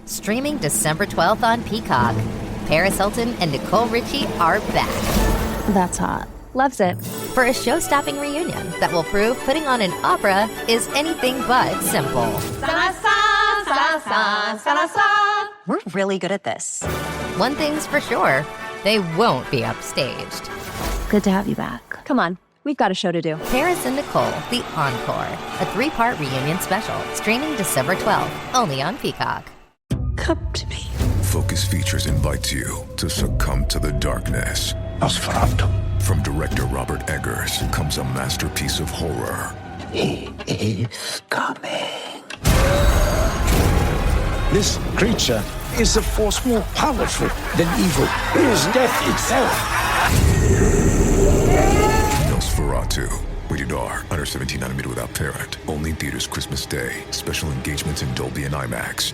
streaming December 12th on Peacock. Paris Hilton and Nicole Richie are back. That's hot. Loves it. For a show-stopping reunion that will prove putting on an opera is anything but simple. We're really good at this. One thing's for sure, they won't be upstaged. Good to have you back. Come on, we've got a show to do. Paris and Nicole, The Encore, a 3-part reunion special, streaming December 12th, only on Peacock. Come to me. Focus Features invites you to succumb to the darkness. Nosferatu. From director Robert Eggers comes a masterpiece of horror. He is coming. This creature is a force more powerful than evil. It is death itself. Nosferatu. Rated R. Under 17 nanometer without parent. Only in theaters Christmas Day. Special engagements in Dolby and IMAX.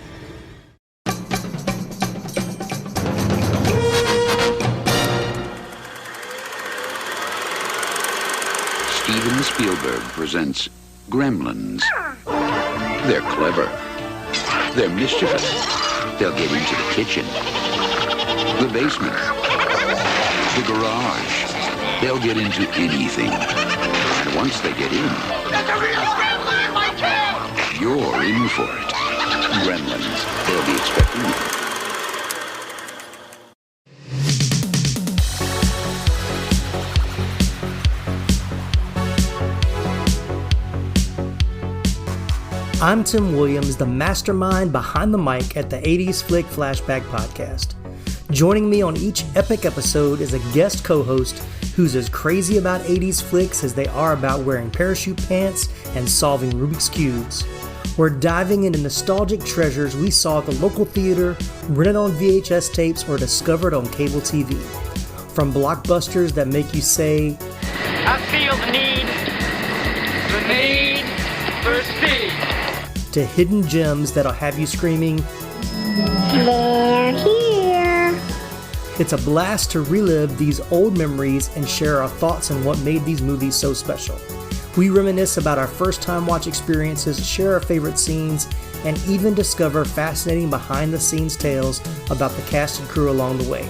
Steven Spielberg presents Gremlins. They're clever. They're mischievous. They'll get into the kitchen, the basement, the garage. They'll get into anything. And once they get in, you're in for it. Gremlins. They'll be expecting you. I'm Tim Williams, the mastermind behind the mic at the 80s Flick Flashback Podcast. Joining me on each epic episode is a guest co-host who's as crazy about 80s flicks as they are about wearing parachute pants and solving Rubik's Cubes. We're diving into nostalgic treasures we saw at the local theater, rented on VHS tapes, or discovered on cable TV. From blockbusters that make you say, I feel the need for speed. To hidden gems that'll have you screaming, They're here. It's a blast to relive these old memories and share our thoughts on what made these movies so special. We reminisce about our first time watch experiences, share our favorite scenes, and even discover fascinating behind the scenes tales about the cast and crew along the way.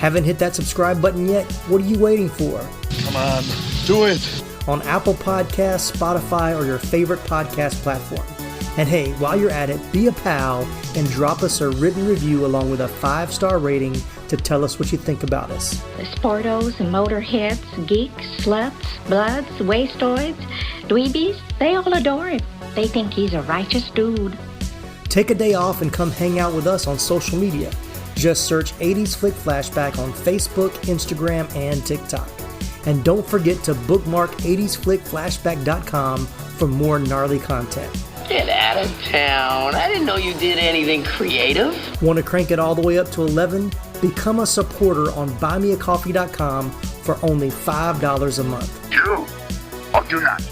Haven't hit that subscribe button yet? What are you waiting for? Come on, do it. On Apple Podcasts, Spotify, or your favorite podcast platform. And hey, while you're at it, be a pal and drop us a written review along with a 5-star rating to tell us what you think about us. The sportos, motorheads, geeks, sluts, bloods, wastoids, dweebies, they all adore him. They think he's a righteous dude. Take a day off and come hang out with us on social media. Just search 80s Flick Flashback on Facebook, Instagram, and TikTok. And don't forget to bookmark 80sflickflashback.com for more gnarly content. Get out of town. I didn't know you did anything creative. Want to crank it all the way up to 11? Become a supporter on buymeacoffee.com for only $5 a month. Do or do not.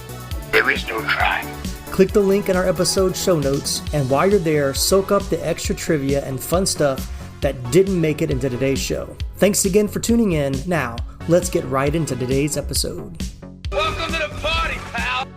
There is no try. Click the link in our episode show notes, and while you're there, soak up the extra trivia and fun stuff that didn't make it into today's show. Thanks again for tuning in. Now, let's get right into today's episode. Welcome to the party, pal.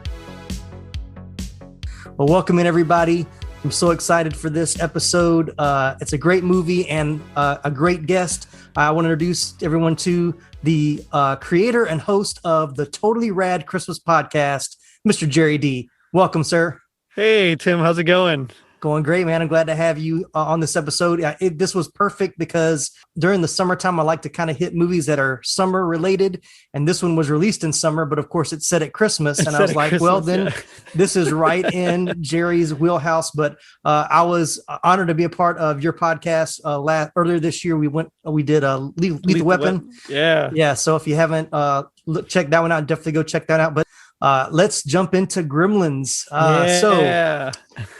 Well, welcome in, everybody. I'm so excited for this episode. It's a great movie and a great guest. I want to introduce everyone to the creator and host of the Totally Rad Christmas podcast, Mr. Gerry D. Welcome, sir. Hey, Tim. How's it going? Going great, man. I'm glad to have you on this episode. This was perfect because during the summertime, I like to kind of hit movies that are summer related. And this one was released in summer, but of course it's set at Christmas. And I was like, well, then this is right in Gerry's wheelhouse. But I was honored to be a part of your podcast. Earlier this year, we did Lethal Weapon. Yeah. So if you haven't checked that one out, definitely go check that out. But let's jump into Gremlins. So,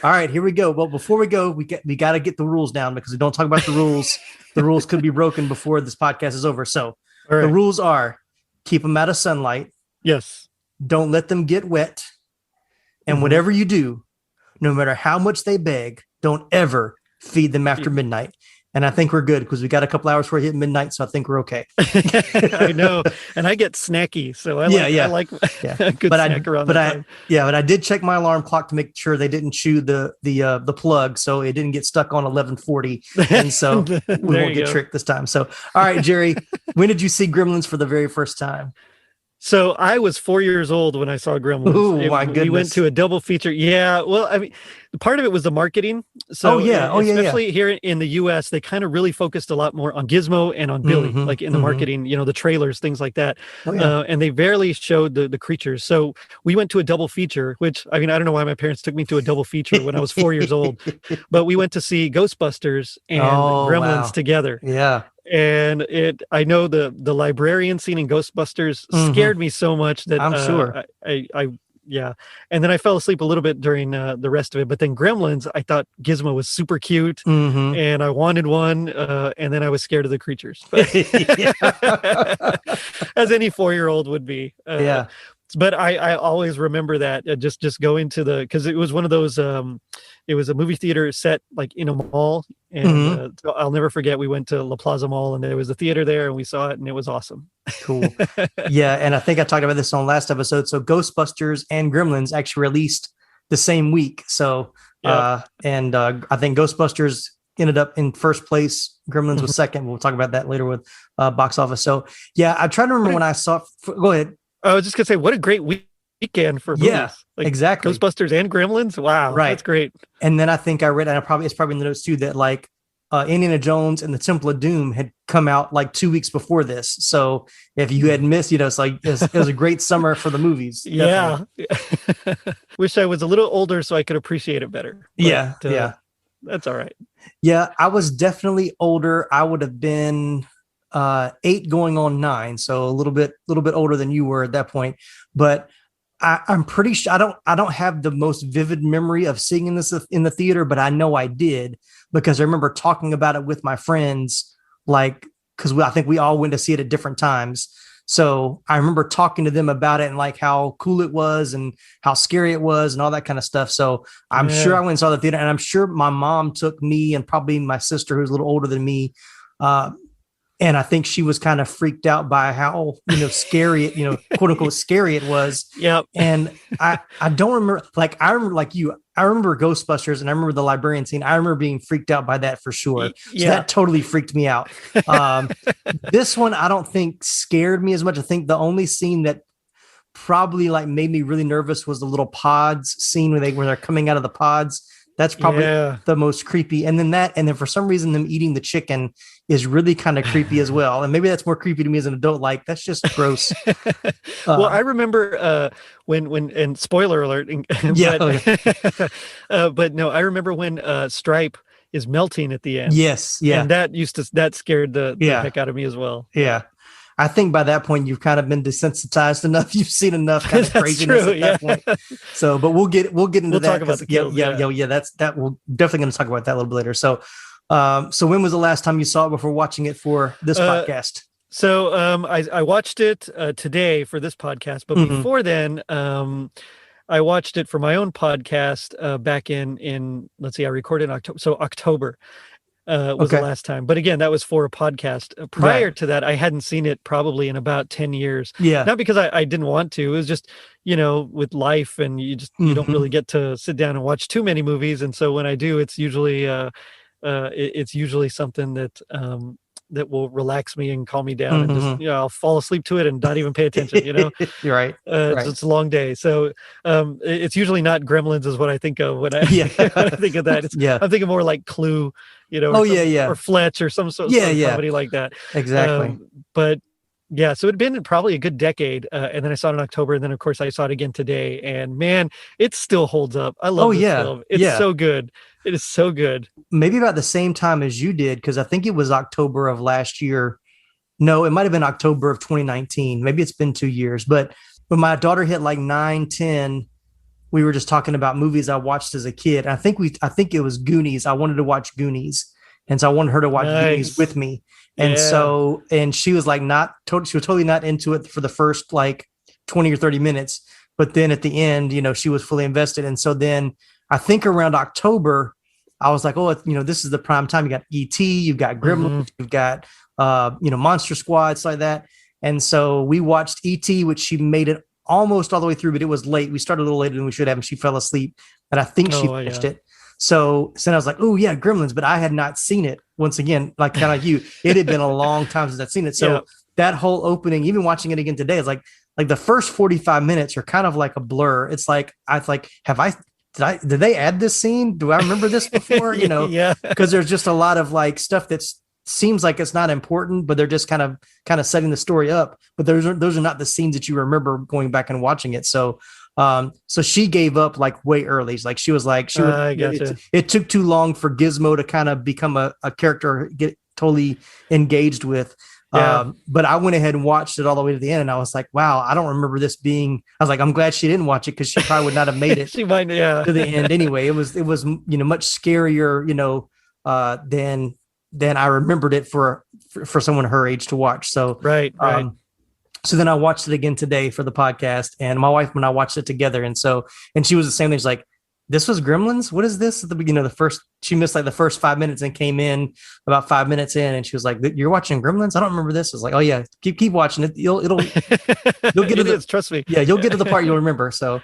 all right, here we go. Well, before we go, we got to get the rules down because we don't talk about the rules. The rules could be broken before this podcast is over. So the rules are keep them out of sunlight. Yes. Don't let them get wet. And whatever you do, no matter how much they beg, don't ever feed them after midnight. And I think we're good because we got a couple hours before we hit midnight. So I think we're okay. I know. And I get snacky. So I like a good snack around that time. But I did check my alarm clock to make sure they didn't chew the plug. So it didn't get stuck on 11:40. And so we won't get tricked this time. So, all right, Gerry, when did you see Gremlins for the very first time? So I was 4 years old when I saw Gremlins. Oh, my goodness. We went to a double feature. Yeah. Well, I mean, part of it was the marketing. So especially here in the US, they kind of really focused a lot more on Gizmo and on Billy, like in the marketing, the trailers, things like that. And they barely showed the creatures. So we went to a double feature, which, I mean, I don't know why my parents took me to a double feature when I was 4 years old, but we went to see Ghostbusters and Gremlins together. Yeah. And I know the librarian scene in Ghostbusters scared me so much that I'm sure. Yeah. And then I fell asleep a little bit during the rest of it. But then Gremlins, I thought Gizmo was super cute and I wanted one. And then I was scared of the creatures. As any 4-year-old would be. But I always remember that just going to because it was one of those, it was a movie theater set like in a mall. And so I'll never forget, we went to La Plaza Mall and there was a theater there and we saw it and it was awesome. Cool. Yeah. And I think I talked about this on last episode. So Ghostbusters and Gremlins actually released the same week. So, I think Ghostbusters ended up in first place. Gremlins was second. We'll talk about that later with box office. So yeah, I'm trying to remember when I saw, go ahead. I was just gonna say, what a great weekend for movies. Yeah, exactly. Ghostbusters and Gremlins. Wow, right, that's great. And then I think I read, and it's probably in the notes too, that like Indiana Jones and the Temple of Doom had come out like 2 weeks before this. So if you had missed, it's like it was a great summer for the movies. Yeah. Wish I was a little older so I could appreciate it better. But, that's all right. Yeah, I was definitely older. I would have been 8 going on 9, so a little bit older than you were at that point. But I'm pretty sure I don't have the most vivid memory of seeing this in the theater, but I know I did because I remember talking about it with my friends, like because I think we all went to see it at different times. So I remember talking to them about it and like how cool it was and how scary it was and all that kind of stuff. So I'm sure I went and saw the theater, and I'm sure my mom took me and probably my sister, who's a little older than me. And I think she was kind of freaked out by how, scary it, quote unquote, scary it was. Yep. And I don't remember, I remember like you, I remember Ghostbusters and I remember the librarian scene. I remember being freaked out by that for sure. So that totally freaked me out. This one, I don't think scared me as much. I think the only scene that probably like made me really nervous was the little pods scene where they're coming out of the pods. That's probably the most creepy. And then for some reason, them eating the chicken is really kind of creepy as well. And maybe that's more creepy to me as an adult. Like, that's just gross. Well, I remember when and spoiler alert. But no, I remember when Stripe is melting at the end. Yes. Yeah. And that scared the heck out of me as well. Yeah. I think by that point you've kind of been desensitized enough. You've seen enough kind of craziness at that point. So, but we'll get into that. Talk about the kills, that we're definitely going to talk about that a little bit later. So, so when was the last time you saw it before watching it for this podcast? So, I watched it today for this podcast, but before then, I watched it for my own podcast back in let's see, I recorded in October. So October. Was the last time. But again, that was for a podcast. Prior to that, I hadn't seen it probably in about 10 years. Yeah. Not because I didn't want to. It was just, with life and you don't really get to sit down and watch too many movies. And so when I do, it's usually something that will relax me and calm me down and just, I'll fall asleep to it and not even pay attention, You're right. It's a long day. So it's usually not Gremlins is what I think of when I, when I think of that. I'm thinking more like Clue, or Fletch or some sort of comedy like that. Exactly. But yeah, so it'd been probably a good decade. And then I saw it in October. And then, of course, I saw it again today. And man, it still holds up. I love this film. It's so good. It is so good. Maybe about the same time as you did, because I think it was October of last year. No, it might have been October of 2019. Maybe it's been 2 years. But when my daughter hit like 9, 10, we were just talking about movies I watched as a kid. I think it was Goonies. I wanted to watch Goonies. And so I wanted her to watch Goonies with me. And so, and she was like she was totally not into it for the first like 20 or 30 minutes. But then at the end, she was fully invested. And so then I think around October, I was like, oh, this is the prime time. You got E.T., you've got Gremlins, you've got, Monster Squad, stuff like that. And so we watched E.T., which she made it almost all the way through, but it was late. We started a little later than we should have, and she fell asleep. And I think she finished it. So then I was like, oh, yeah, Gremlins, but I had not seen it. Once again, like kind of like you, it had been a long time since I'd seen it. So that whole opening, even watching it again today, is like the first 45 minutes are kind of like a blur. It's like, did they add this scene? Do I remember this before? Because there's just a lot of like stuff that seems like it's not important, but they're just kind of setting the story up. But those are not the scenes that you remember going back and watching it. So she gave up like way early. Like she was like, it took too long for Gizmo to kind of become a character, get totally engaged with. But I went ahead and watched it all the way to the end, and I was like, wow, I don't remember this being. I was like, I'm glad she didn't watch it, because she probably would not have made it she might, to the end anyway. It was much scarier, than I remembered it for someone her age to watch. So right. So then I watched it again today for the podcast, and my wife and I watched it together, and she was the same thing. She's like, this was Gremlins? What is this? At the beginning of she missed like the first 5 minutes and came in about 5 minutes in, and she was like, you're watching Gremlins? I don't remember this. I was like, oh yeah, keep watching it. You'll get to the, trust me. Yeah, you'll get to the part you'll remember. So,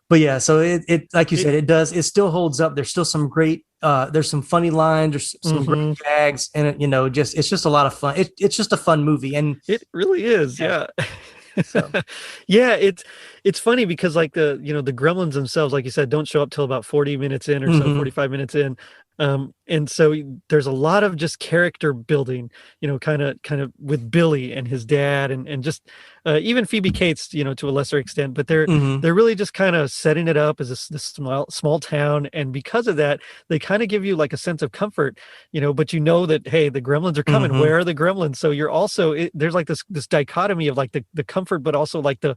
but yeah, so it like you said, it still holds up. There's still some great, there's some funny lines, there's some great gags, and it's just a lot of fun. It's just a fun movie, and it really is. Yeah. So. Yeah, it's funny because like the Gremlins themselves, like you said, don't show up till about 40 minutes in or so, 45 minutes in. And so there's a lot of just character building, kind of with Billy and his dad and just even Phoebe Cates, to a lesser extent, but they're really just kind of setting it up as this small town. And because of that, they kind of give you like a sense of comfort, but that, hey, the Gremlins are coming. Where are the Gremlins? So you're also, there's like this dichotomy of like the comfort, but also like the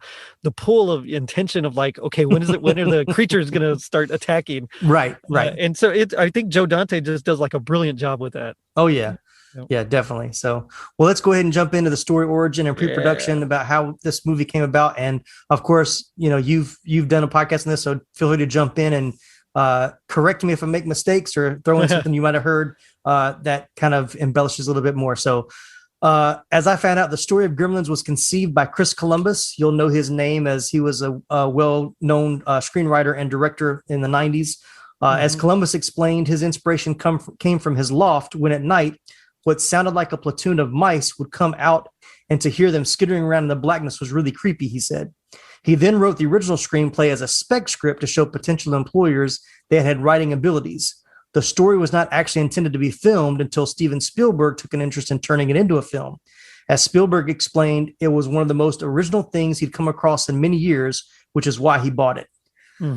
pull of intention of like, okay, when are the creatures going to start attacking? Right. And so I think Joe Dante just does like a brilliant job with that. Oh yeah. Yeah, definitely. So, well, let's go ahead and jump into the story origin and pre-production about how this movie came about. And of course, you've done a podcast on this, so feel free to jump in and correct me if I make mistakes or throw in something you might have heard that kind of embellishes a little bit more. So, as I found out, the story of Gremlins was conceived by Chris Columbus. You'll know his name as he was a well-known screenwriter and director in the 90s. As Columbus explained, his inspiration came from his loft when at night, what sounded like a platoon of mice would come out, and to hear them skittering around in the blackness was really creepy, he said. He then wrote the original screenplay as a spec script to show potential employers they had writing abilities. The story was not actually intended to be filmed until Steven Spielberg took an interest in turning it into a film. As Spielberg explained, it was one of the most original things he'd come across in many years, which is why he bought it.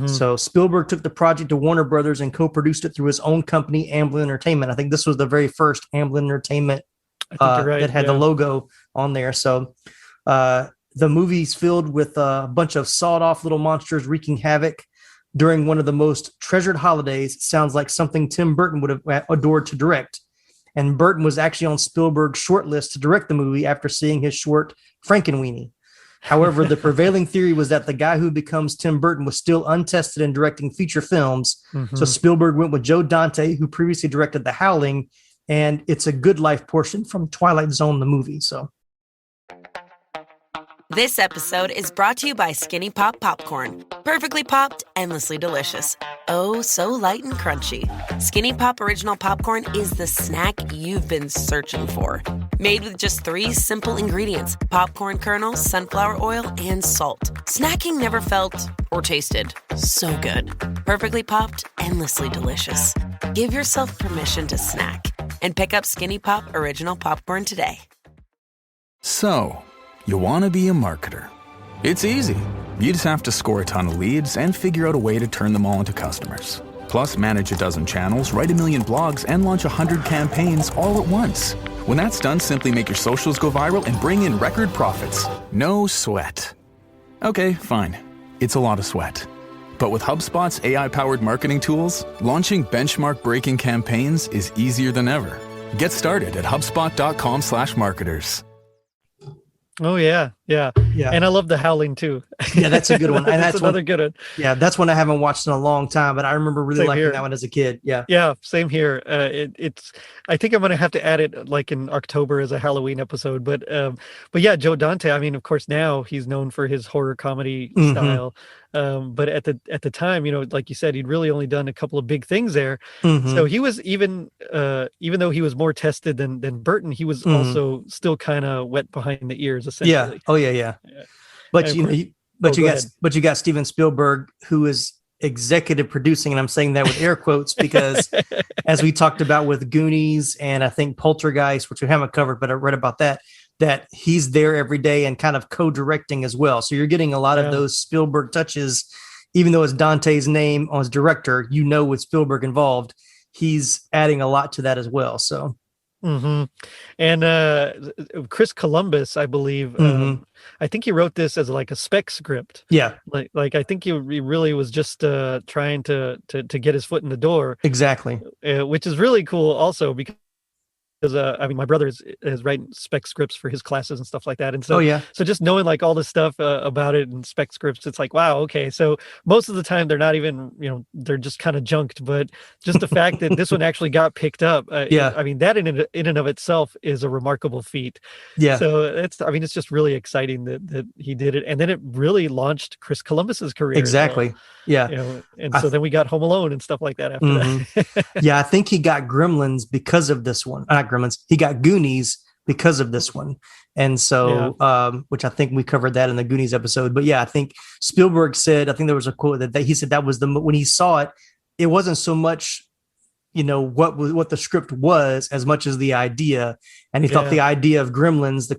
So Spielberg took the project to Warner Brothers and co-produced it through his own company, Amblin Entertainment. I think this was the very first Amblin Entertainment that had the logo on there. So the movie's filled with a bunch of sawed-off little monsters wreaking havoc during one of the most treasured holidays. It sounds like something Tim Burton would have adored to direct. And Burton was actually on Spielberg's short list to direct the movie after seeing his short Frankenweenie. However, the prevailing theory was that the guy who becomes Tim Burton was still untested in directing feature films. So Spielberg went with Joe Dante, who previously directed The Howling, and It's a Good Life portion from Twilight Zone, the movie. So this episode is brought to you by Skinny Pop Popcorn. Perfectly popped, endlessly delicious. Oh, so light and crunchy. Skinny Pop Original Popcorn is the snack you've been searching for. Made with just 3 simple ingredients: popcorn kernels, sunflower oil, and salt. Snacking never felt or tasted so good. Perfectly popped, endlessly delicious. Give yourself permission to snack and pick up Skinny Pop Original Popcorn today. So, you want to be a marketer. It's easy. You just have to score a ton of leads and figure out a way to turn them all into customers. Plus, manage a dozen channels, write a million blogs, and launch 100 campaigns all at once. When that's done, simply make your socials go viral and bring in record profits. No sweat. Okay, fine. It's a lot of sweat. But with HubSpot's AI-powered marketing tools, launching benchmark-breaking campaigns is easier than ever. Get started at HubSpot.com/marketers. Oh, yeah. Yeah. Yeah. And I love the Howling too. Yeah, that's a good one. And that's another good one. Yeah, that's one I haven't watched in a long time, but I remember really Same liking here. that one as a kid. Yeah. Yeah, same here. It's. I think I'm gonna have to add it like in October as a Halloween episode. But yeah, Joe Dante. I mean, of course, now he's known for his horror comedy style. But at the time, like you said, he'd really only done a couple of big things there. So he was even though he was more tested than Burton, he was also still kind of wet behind the ears, essentially. Yeah. Oh yeah. But and you got Steven Spielberg, who is executive producing, and I'm saying that with air quotes because as we talked about with Goonies and I think Poltergeist, which we haven't covered, but I read about that he's there every day and kind of co-directing as well. So you're getting a lot of those Spielberg touches, even though it's Dante's name as director, with Spielberg involved, he's adding a lot to that as well. So. And Chris Columbus, I believe, I think he wrote this as like a spec script. Yeah, like I think he really was just trying to get his foot in the door. Exactly, which is really cool, also because I mean, my brother is writing spec scripts for his classes and stuff like that, and so so just knowing like all this stuff about it and spec scripts, it's like, wow, okay. So most of the time they're not even, they're just kind of junked, but just the fact that this one actually got picked up, I mean, that in and of itself is a remarkable feat. Yeah. So it's just really exciting that he did it, and then it really launched Chris Columbus's career. Exactly. Well. Yeah. And so then we got Home Alone and stuff like that after that. Yeah, I think he got Gremlins because of this one. Not Gremlins. He got Goonies because of this one. And so, which I think we covered that in the Goonies episode. But yeah, I think Spielberg said, I think there was a quote that he said that was when he saw it, it wasn't so much, what the script was as much as the idea. And he thought the idea of Gremlins,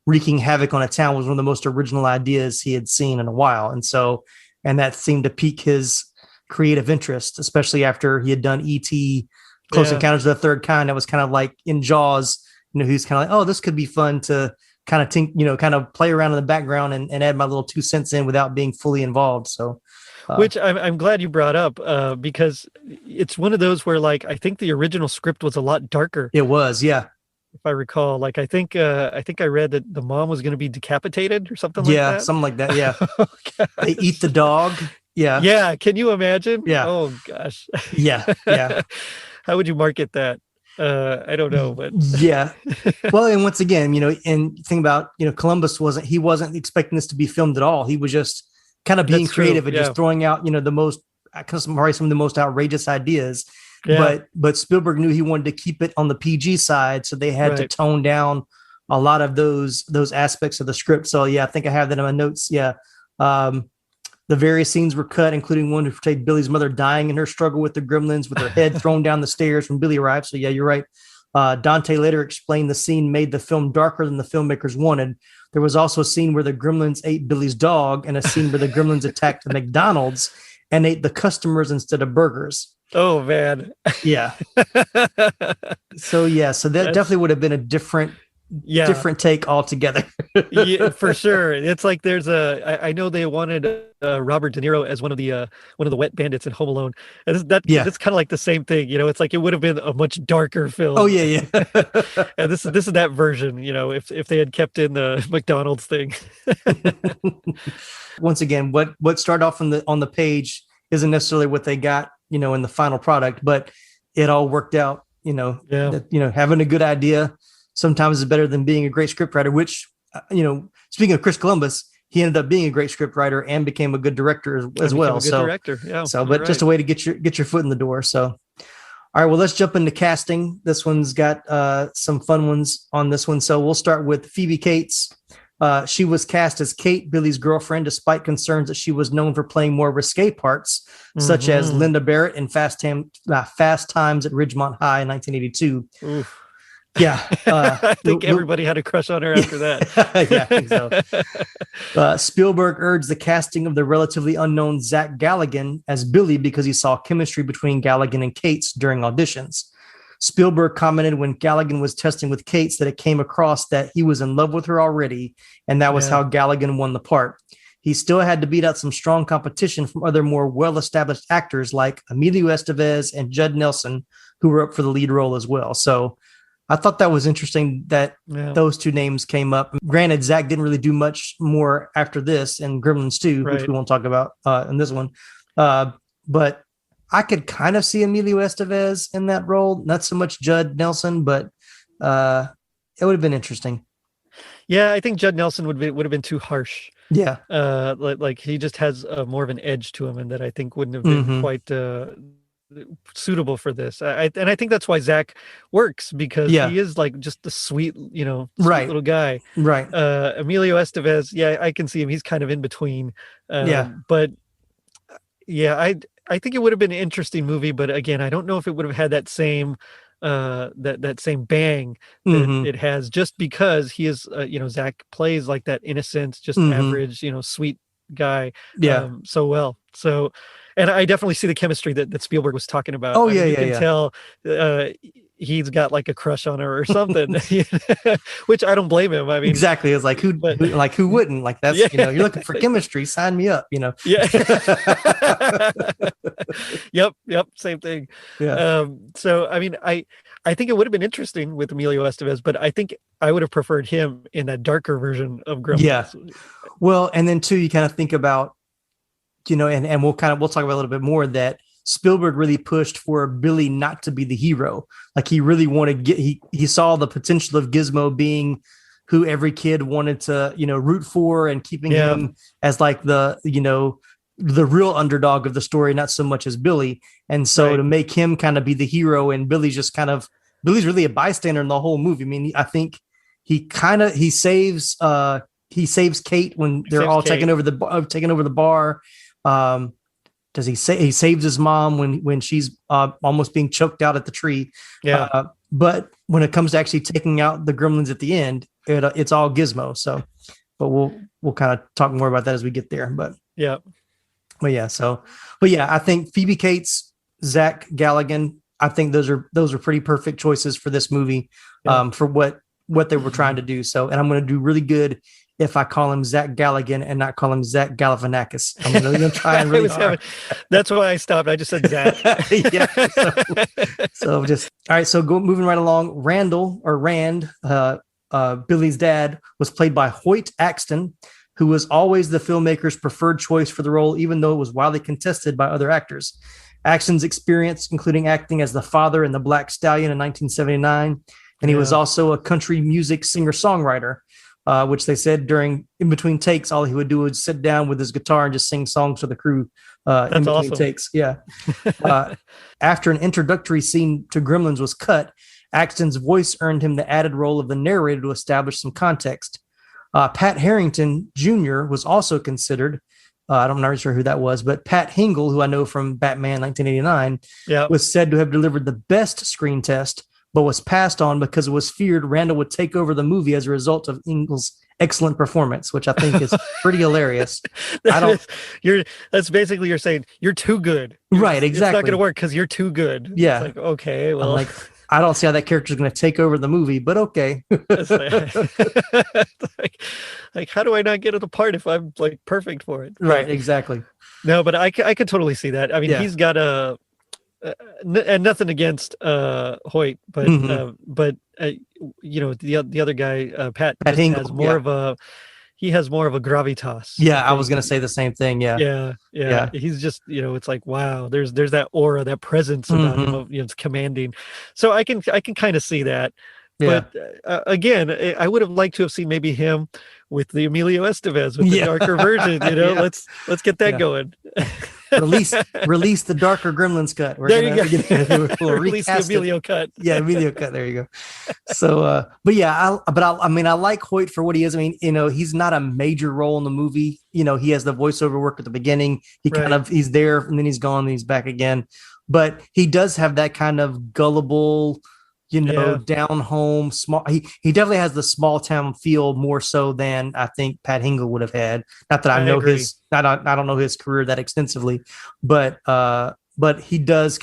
wreaking havoc on a town was one of the most original ideas he had seen in a while. And that seemed to pique his creative interest, especially after he had done E.T., Close Encounters of the Third Kind. That was kind of like in Jaws, he's kind of like, oh, this could be fun to kind of think, kind of play around in the background and add my little 2 cents in without being fully involved. So, which I'm glad you brought up because it's one of those where, like, I think the original script was a lot darker. It was, yeah. If I recall, like, I think I read that the mom was going to be decapitated or something like that. Yeah, something like that. Yeah. They eat the dog. Yeah. Yeah. Can you imagine? Yeah. Oh gosh. Yeah. Yeah. How would you market that? I don't know, but yeah. Well, and once again, and think about, Columbus wasn't expecting this to be filmed at all. He was just kind of being creative and just throwing out, probably some of the most outrageous ideas. Yeah. But Spielberg knew he wanted to keep it on the PG side, so they had to tone down a lot of those aspects of the script. So yeah, I think I have that in my notes. Yeah. The various scenes were cut, including one to portray Billy's mother dying in her struggle with the Gremlins, with her head thrown down the stairs when Billy arrived. So yeah, you're right. Dante later explained the scene made the film darker than the filmmakers wanted. There was also a scene where the Gremlins ate Billy's dog, and a scene where the Gremlins attacked the McDonald's and ate the customers instead of burgers. Oh man. Yeah. So that definitely would have been a different take altogether. Yeah, for sure. It's like there's I know they wanted Robert De Niro as one of the wet bandits in Home Alone. And it's kind of like the same thing, it's like it would have been a much darker film. Oh yeah. And this is that version, if they had kept in the McDonald's thing. Once again, what started off on the page isn't necessarily what they got, in the final product, but it all worked out, that, having a good idea sometimes is better than being a great scriptwriter, which, speaking of Chris Columbus, he ended up being a great scriptwriter and became a good director as well. Director. Yeah. So, but just a way to get your foot in the door. So, all right, well, let's jump into casting. This one's got some fun ones on this one. So we'll start with Phoebe Cates. She was cast as Kate, Billy's girlfriend, despite concerns that she was known for playing more risque parts, such as Linda Barrett in Fast Times at Ridgemont High in 1982. Oof. Yeah. I think everybody had a crush on her after that. Yeah, I think so. Spielberg urged the casting of the relatively unknown Zach Galligan as Billy because he saw chemistry between Galligan and Cates during auditions. Spielberg commented when Galligan was testing with Cates that it came across that he was in love with her already, and that was how Galligan won the part. He still had to beat out some strong competition from other more well-established actors like Emilio Estevez and Judd Nelson, who were up for the lead role as well. So I thought that was interesting that those two names came up. Granted, Zach didn't really do much more after this in Gremlins 2, which we won't talk about in this one. But I could kind of see Emilio Estevez in that role. Not so much Judd Nelson, but it would have been interesting. Yeah, I think Judd Nelson would have been too harsh. Yeah. Like he just has more of an edge to him, and that I think wouldn't have been quite suitable for this. I think that's why Zach works, because he is like just a sweet, sweet little guy. Right. Emilio Estevez, I can see him. He's kind of in between. But I think it would have been an interesting movie, but again, I don't know if it would have had that same that same bang that it has, just because he is Zach plays like that innocent, just average, sweet guy so well. So, and I definitely see the chemistry that Spielberg was talking about. You can tell he's got like a crush on her or something, which I don't blame him. I mean, exactly. It's like who wouldn't? Like that's you're looking for chemistry, sign me up. Yeah. Yep. Same thing. Yeah. So I mean, I think it would have been interesting with Emilio Estevez, but I think I would have preferred him in that darker version of Gremlins. Yeah. Well, and then too, you kind of think about, and we'll talk about a little bit more that Spielberg really pushed for Billy not to be the hero. Like he really wanted he saw the potential of Gizmo being who every kid wanted to, root for, and keeping him as like the real underdog of the story, not so much as Billy. And so to make him kind of be the hero, and Billy's really a bystander in the whole movie. I mean, I think he saves Kate when they're all taking over the bar. Does he say he saves his mom when she's almost being choked out at the tree? Yeah. But when it comes to actually taking out the Gremlins at the end, it's all Gizmo. So, but we'll kind of talk more about that as we get there. But I think Phoebe Cates, Zach Galligan, I think those are pretty perfect choices for this movie, for what they were trying to do. So, and I'm going to do really good if I call him Zach Galligan and not call him Zach Galifianakis. I'm going to try and really hard. That's why I stopped. I just said Zach. So just all right. So moving right along. Randall or Rand, Billy's dad, was played by Hoyt Axton, who was always the filmmaker's preferred choice for the role, even though it was wildly contested by other actors. Axton's experience, including acting as the father in The Black Stallion in 1979, and he was also a country music singer-songwriter, which they said in between takes, all he would do was sit down with his guitar and just sing songs for the crew in between takes. Yeah. After an introductory scene to Gremlins was cut, Axton's voice earned him the added role of the narrator to establish some context. Pat Harrington Jr. was also considered. I'm not really sure who that was, but Pat Hingle, who I know from Batman 1989, was said to have delivered the best screen test, but was passed on because it was feared Randall would take over the movie as a result of Ingle's excellent performance, which I think is pretty hilarious. That's basically you're saying you're too good. Right, exactly. It's not going to work because you're too good. Yeah. It's like, okay, well. I don't see how that character is going to take over the movie, but okay. like, how do I not get it apart if I'm like perfect for it? Right, exactly. No, but I could totally see that. I mean, he's got and nothing against Hoyt, but the other guy, Pat Hingle, has more of a. He has more of a gravitas. Yeah, I was going to say the same thing. Yeah. He's just, it's like, wow, there's that aura, that presence about him of, it's commanding. So I can kind of see that. Yeah. But again, I would have liked to have seen maybe him with the Emilio Estevez with the darker version. Let's get that going. Release the darker Gremlins cut. There you go. Release the Emilio cut. Yeah, Emilio cut. There you go. So, I like Hoyt for what he is. I mean, he's not a major role in the movie. He has the voiceover work at the beginning. He's there and then he's gone and he's back again. But he does have that kind of gullible, down home, small. He definitely has the small town feel more so than I think Pat Hingle would have had. Not that I know agree. I don't know his career that extensively, but he does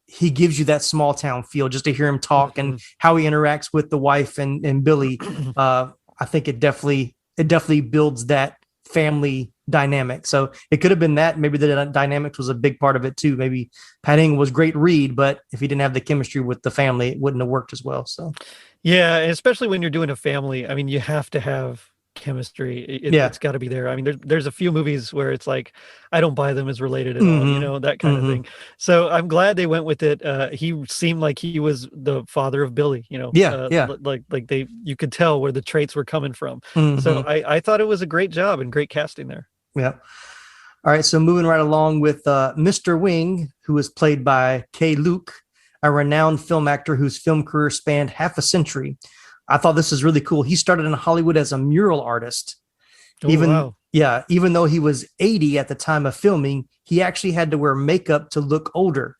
he gives you that small town feel just to hear him talk and how he interacts with the wife and Billy. I think it definitely builds that family dynamic. So it could have been that. Maybe the dynamics was a big part of it too. Maybe Pat Hingle was great read, but if he didn't have the chemistry with the family, it wouldn't have worked as well. So yeah, and especially when you're doing a family, I mean, you have to have chemistry. It's got to be there. I mean, there's a few movies where it's like, I don't buy them as related at all, you know, that kind of thing. So I'm glad they went with it. He seemed like he was the father of Billy, you know. Like you could tell where the traits were coming from. So I thought it was a great job and great casting there. Yeah. All right, so moving right along with Mr. Wing, who was played by Kay Luke, a renowned film actor whose film career spanned half a century. I thought this was really cool. He started in Hollywood as a mural artist. Even though he was 80 at the time of filming, he actually had to wear makeup to look older.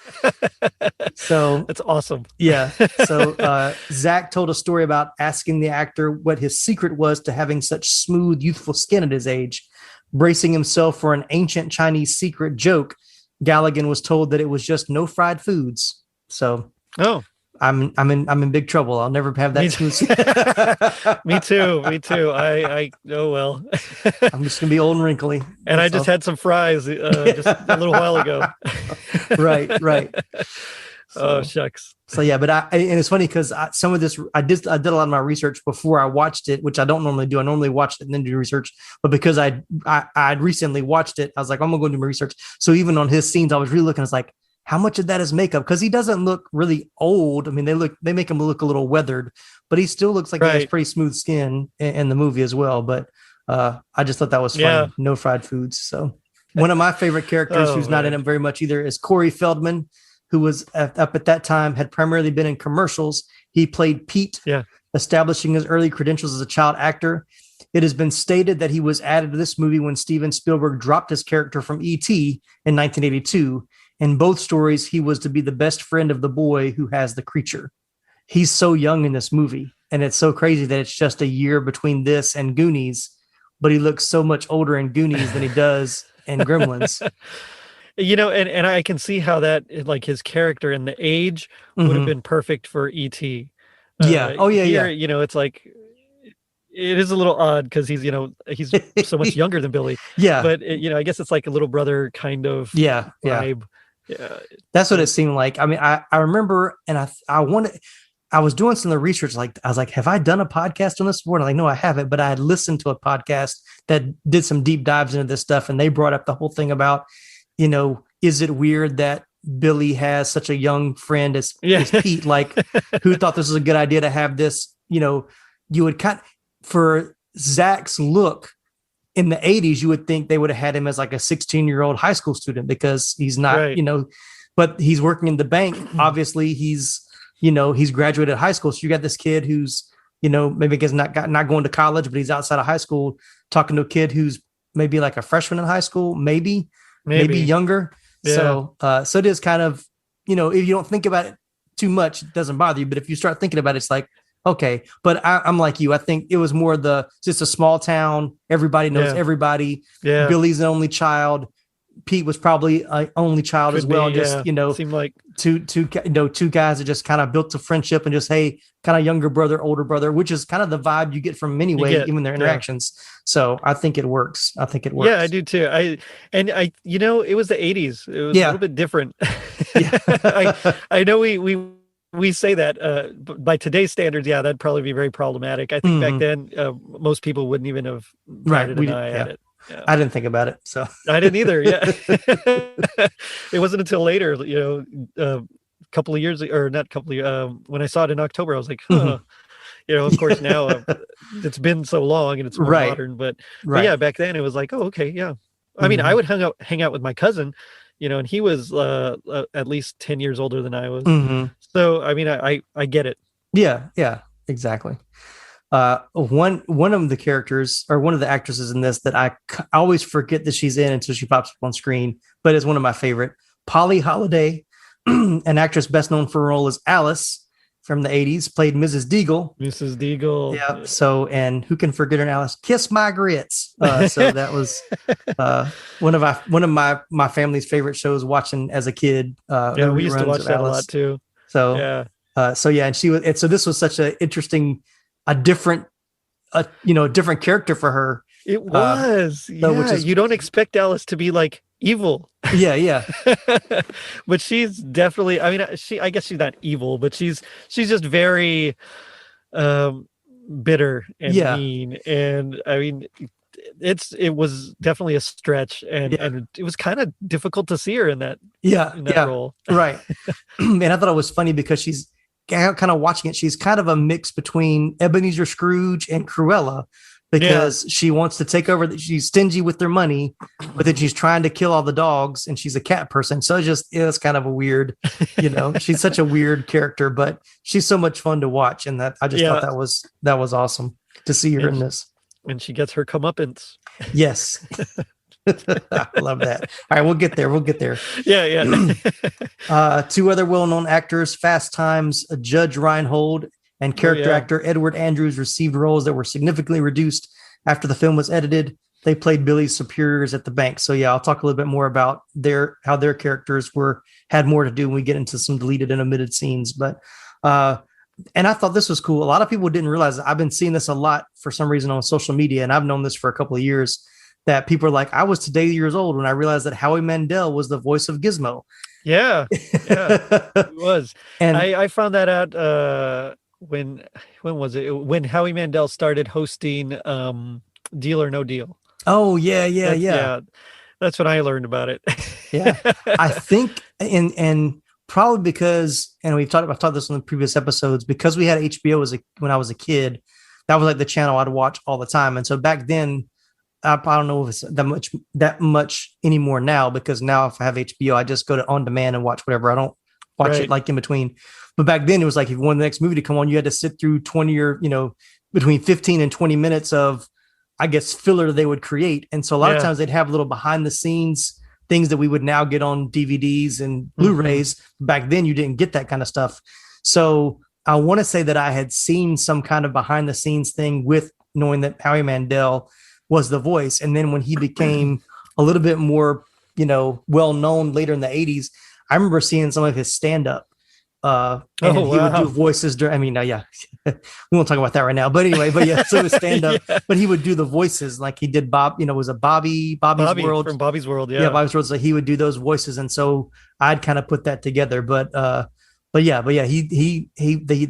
So that's awesome. Yeah. So Zach told a story about asking the actor what his secret was to having such smooth, youthful skin at his age. Bracing himself for an ancient Chinese secret joke, Galligan was told that it was just no fried foods. So I'm in big trouble. I'll never have that smooth skin. Me too. I oh well. I'm just gonna be old and wrinkly. And I just had some fries just a little while ago. Right. So, oh shucks. So yeah, but and it's funny because some of this I did a lot of my research before I watched it, which I don't normally do. I normally watch it and then do research, but because I'd recently watched it, I was like, I'm gonna go do my research. So even on his scenes, I was really looking. I was like, how much of that is makeup? Because he doesn't look really old. I mean, they make him look a little weathered, but he still looks like he has pretty smooth skin in the movie as well. But I just thought that was fun. Yeah. No fried foods. So one of my favorite characters who's not in it very much either is Corey Feldman, who was up at that time, had primarily been in commercials. He played Pete, establishing his early credentials as a child actor. It has been stated that he was added to this movie when Steven Spielberg dropped his character from E.T. in 1982. In both stories, he was to be the best friend of the boy who has the creature. He's so young in this movie, and it's so crazy that it's just a year between this and Goonies, but he looks so much older in Goonies than he does in Gremlins. You know, and I can see how that, like, his character and the age would have been perfect for E.T. Yeah. You know, it's like, it is a little odd because he's so much younger than Billy. Yeah. But, I guess it's like a little brother kind of vibe. Yeah. That's what it seemed like. I mean, I remember, and I was doing some of the research. Like, I was like, have I done a podcast on this before? And I'm like, no, I haven't, but I had listened to a podcast that did some deep dives into this stuff. And they brought up the whole thing about, is it weird that Billy has such a young friend as Pete? Like, who thought this was a good idea to have this, you would for Zach's look in the 80s, you would think they would have had him as like a 16-year-old high school student because he's not, but he's working in the bank. Obviously he's graduated high school. So you got this kid who's, maybe he's not going to college, but he's outside of high school talking to a kid who's maybe like a freshman in high school, maybe younger. Yeah. So it is kind of, if you don't think about it too much, it doesn't bother you. But if you start thinking about it, it's like, okay. But I'm like you. I think it was more just a small town. Everybody knows everybody. Yeah. Billy's the only child. Pete was probably an only child as well. Seemed like two guys that just kind of built a friendship and just, hey, kind of younger brother, older brother, which is kind of the vibe you get from them anyway, even their interactions. So I think it works. Yeah, I do too. It was the 80s. It was a little bit different. I know we say that by today's standards, that'd probably be very problematic. I think back then, most people wouldn't even have batted an eye at it. Yeah. I didn't think about it, so I didn't either. Yeah, it wasn't until later, couple of years, or not couple of years, when I saw it in October, I was like, huh. Of course now it's been so long and it's more modern, but yeah, back then it was like, oh, okay, yeah. I mean, I would hang out with my cousin, and he was at least 10 years older than I was. So I mean, I get it. Yeah, exactly. One of the characters, or one of the actresses in this, that I always forget that she's in until she pops up on screen, but is one of my favorite, Polly Holiday, an actress best known for her role as Alice from the 80s, played Mrs. Deagle. Mrs. Deagle. Yeah. So, and who can forget her in Alice? Kiss My Grits. So that was one of my family's favorite shows watching as a kid. We used to watch that Alice a lot too. So and she was, and so this was such a interesting, a different character for her, It was. which is, you don't expect Alice to be like evil. Yeah. But she's definitely, I mean, I guess she's not evil, but she's just very bitter and mean. And I mean, it was definitely a stretch, and it was kind of difficult to see her in that role. Right. And I thought it was funny because she's kind of watching it. She's kind of a mix between Ebenezer Scrooge and Cruella, because she wants to take over. She's stingy with their money, but then she's trying to kill all the dogs, and she's a cat person. So it's kind of a weird, she's such a weird character, but she's so much fun to watch. And that I just thought that was awesome to see her in this. And she gets her comeuppance. Yes. I love that. All right, we'll get there. Yeah. Two other well-known actors, Fast Times, Judge Reinhold and character actor Edward Andrews, received roles that were significantly reduced after the film was edited. They played Billy's superiors at the bank. So I'll talk a little bit more about how their characters had more to do when we get into some deleted and omitted scenes. But and I thought this was cool. A lot of people didn't realize that. I've been seeing this a lot for some reason on social media, and I've known this for a couple of years, that people are like, I was today years old when I realized that Howie Mandel was the voice of Gizmo. Yeah, it was. And I found that out when was it? When Howie Mandel started hosting Deal or No Deal. Oh, yeah. That's when I learned about it. Yeah. I think, and probably because, and I've talked this in the previous episodes, because we had HBO when I was a kid, that was like the channel I'd watch all the time. And so back then, I don't know if it's that much anymore now, because now if I have HBO, I just go to on demand and watch whatever. I don't watch it like in between. But back then it was like, if you wanted the next movie to come on, you had to sit through 20 or, between 15 and 20 minutes of, I guess, filler they would create. And so a lot of times they'd have little behind the scenes things that we would now get on DVDs and Blu-rays. Back then you didn't get that kind of stuff. So I want to say that I had seen some kind of behind the scenes thing with knowing that Howie Mandel was the voice. And then when he became a little bit more, well-known later in the 80s, I remember seeing some of his stand-up. He would do voices during, we won't talk about that right now, but anyway, so his stand-up, but he would do the voices like he did Bob, was a Bobby's World. From Bobby's World, Bobby's World, so he would do those voices. And so I'd kind of put that together, they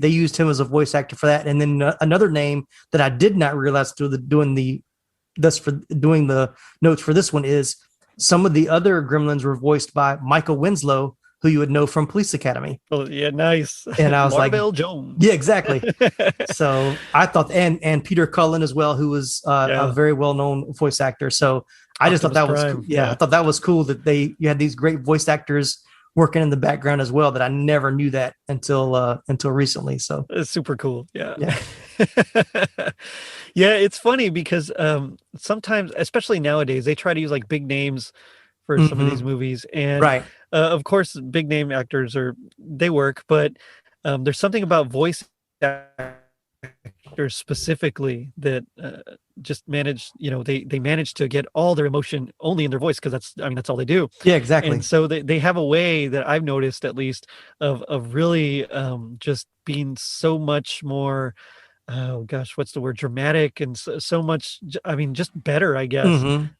used him as a voice actor for that. And then another name that I did not realize doing the notes for this one is some of the other Gremlins were voiced by Michael Winslow, who you would know from Police Academy. Oh yeah, nice. And I was Marvell Jones. Yeah, exactly. So I thought, and Peter Cullen as well, who was a very well-known voice actor. So I just thought that was cool. I thought that was cool that you had these great voice actors working in the background as well, that I never knew that until recently. So it's super cool. Yeah. Yeah, it's funny because sometimes, especially nowadays, they try to use like big names for some of these movies. And of course, big name actors they work, but there's something about voice actors specifically that just manage, they manage to get all their emotion only in their voice, because that's all they do. Yeah, exactly. And so they have a way that I've noticed, at least, of really just being so much more, oh gosh, what's the word? Dramatic, and so much, just better, I guess,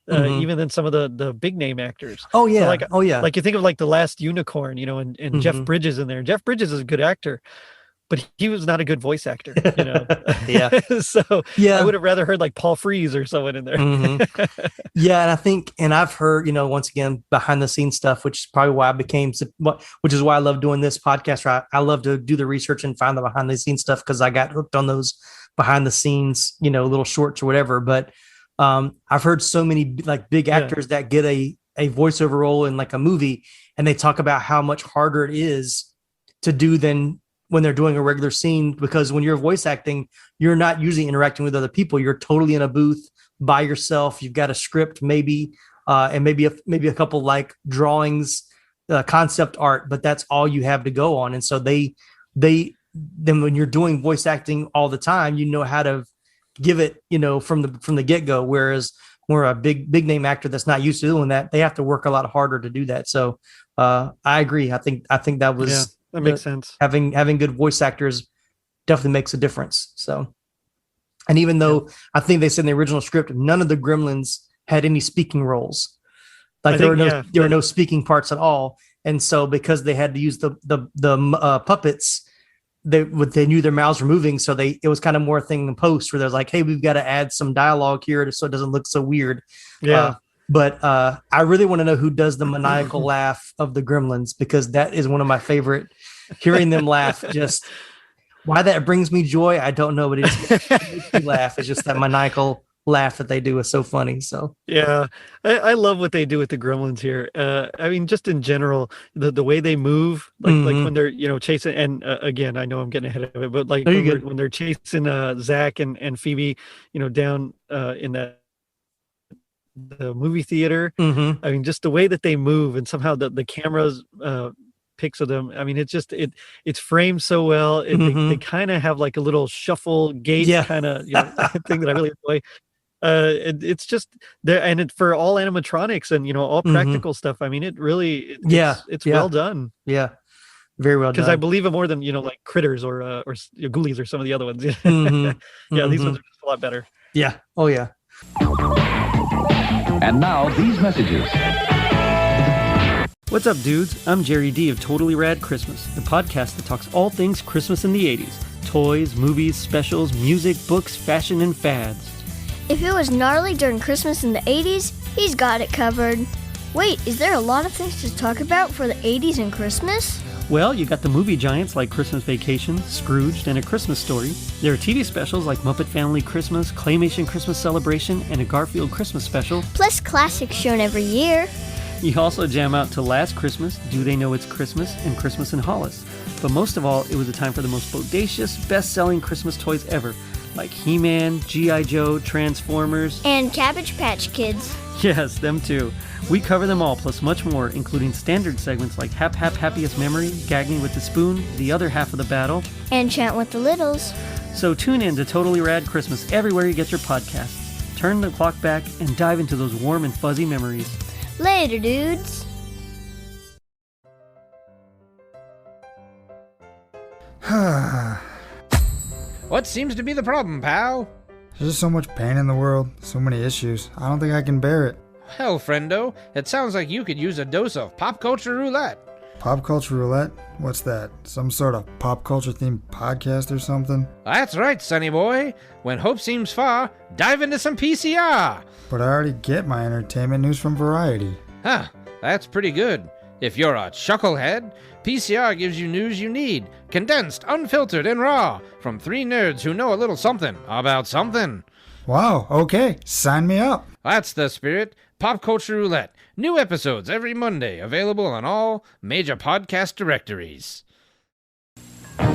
even than some of the big name actors. Oh yeah. So like you think of like The Last Unicorn, and Jeff Bridges in there. Jeff Bridges is a good actor, but he was not a good voice actor, Yeah. So I would have rather heard like Paul Frees or someone in there. Yeah. And I think, and I've heard, once again, behind the scenes stuff, which is probably why which is why I love doing this podcast. Right? I love to do the research and find the behind the scenes stuff, because I got hooked on those behind the scenes, little shorts or whatever. But I've heard so many like big actors that get a voiceover role in like a movie, and they talk about how much harder it is to do than when they're doing a regular scene, because when you're voice acting, you're not usually interacting with other people. You're totally in a booth by yourself. You've got a script, maybe, and maybe a couple like drawings, concept art, but that's all you have to go on. And so then when you're doing voice acting all the time, how to give it, from the get-go. Whereas we're a big name actor that's not used to doing that, they have to work a lot harder to do that. So I agree. I think that was. That makes sense. Having good voice actors definitely makes a difference. So, And even though I think they said in the original script, none of the Gremlins had any speaking roles. Like there were no speaking parts at all. And so because they had to use the puppets, they knew their mouths were moving. So it was kind of more a thing in post where they're like, hey, we've got to add some dialogue here so it doesn't look so weird. Yeah. But I really want to know who does the maniacal laugh of the Gremlins, because that is one of my favorite. Hearing them laugh, just why that brings me joy, I don't know, but it just makes me laugh. It's just that maniacal laugh that they do is so funny. So yeah, I love what they do with the Gremlins here. I mean, just in general, the way they move, like when they're chasing, and again, I know I'm getting ahead of it, but like when they're chasing Zach and Phoebe, down in the movie theater. I mean, just the way that they move, and somehow the cameras pics of them. I mean, it's just it's framed so well. They kind of have like a little shuffle gait kind of thing that I really enjoy. It's just there, and for all animatronics and all practical stuff. I mean, it really it's well done. Yeah, very well done. Because I believe it more than like Critters or Ghoulies or some of the other ones. These ones are just a lot better. Yeah. Oh yeah. And now these messages. What's up, dudes? I'm Gerry D of Totally Rad Christmas, the podcast that talks all things Christmas in the 80s. Toys, movies, specials, music, books, fashion, and fads. If it was gnarly during Christmas in the 80s, he's got it covered. Wait, is there a lot of things to talk about for the 80s and Christmas? Well, you got the movie giants like Christmas Vacation, Scrooged, and A Christmas Story. There are TV specials like Muppet Family Christmas, Claymation Christmas Celebration, and a Garfield Christmas special. Plus classics shown every year. You also jam out to Last Christmas, Do They Know It's Christmas, and Christmas in Hollis. But most of all, it was a time for the most bodacious, best-selling Christmas toys ever, like He-Man, G.I. Joe, Transformers, and Cabbage Patch Kids. Yes, them too. We cover them all, plus much more, including standard segments like Hap Happiest Memory, Gag Me with the Spoon, The Other Half of the Battle, and Chant with the Littles. So tune in to Totally Rad Christmas everywhere you get your podcasts. Turn the clock back and dive into those warm and fuzzy memories. Later, dudes. What seems to be the problem, pal? There's just so much pain in the world, so many issues. I don't think I can bear it. Hell, friendo, it sounds like you could use a dose of pop culture roulette. Pop culture roulette? What's that? Some sort of pop culture themed podcast or something? That's right, sonny boy. When hope seems far, dive into some PCR. But I already get my entertainment news from Variety. Huh, that's pretty good. If you're a chucklehead, PCR gives you news you need, condensed, unfiltered, and raw, from three nerds who know a little something about something. Wow, okay, sign me up. That's the spirit. Pop Culture Roulette. New episodes every Monday, available on all major podcast directories. All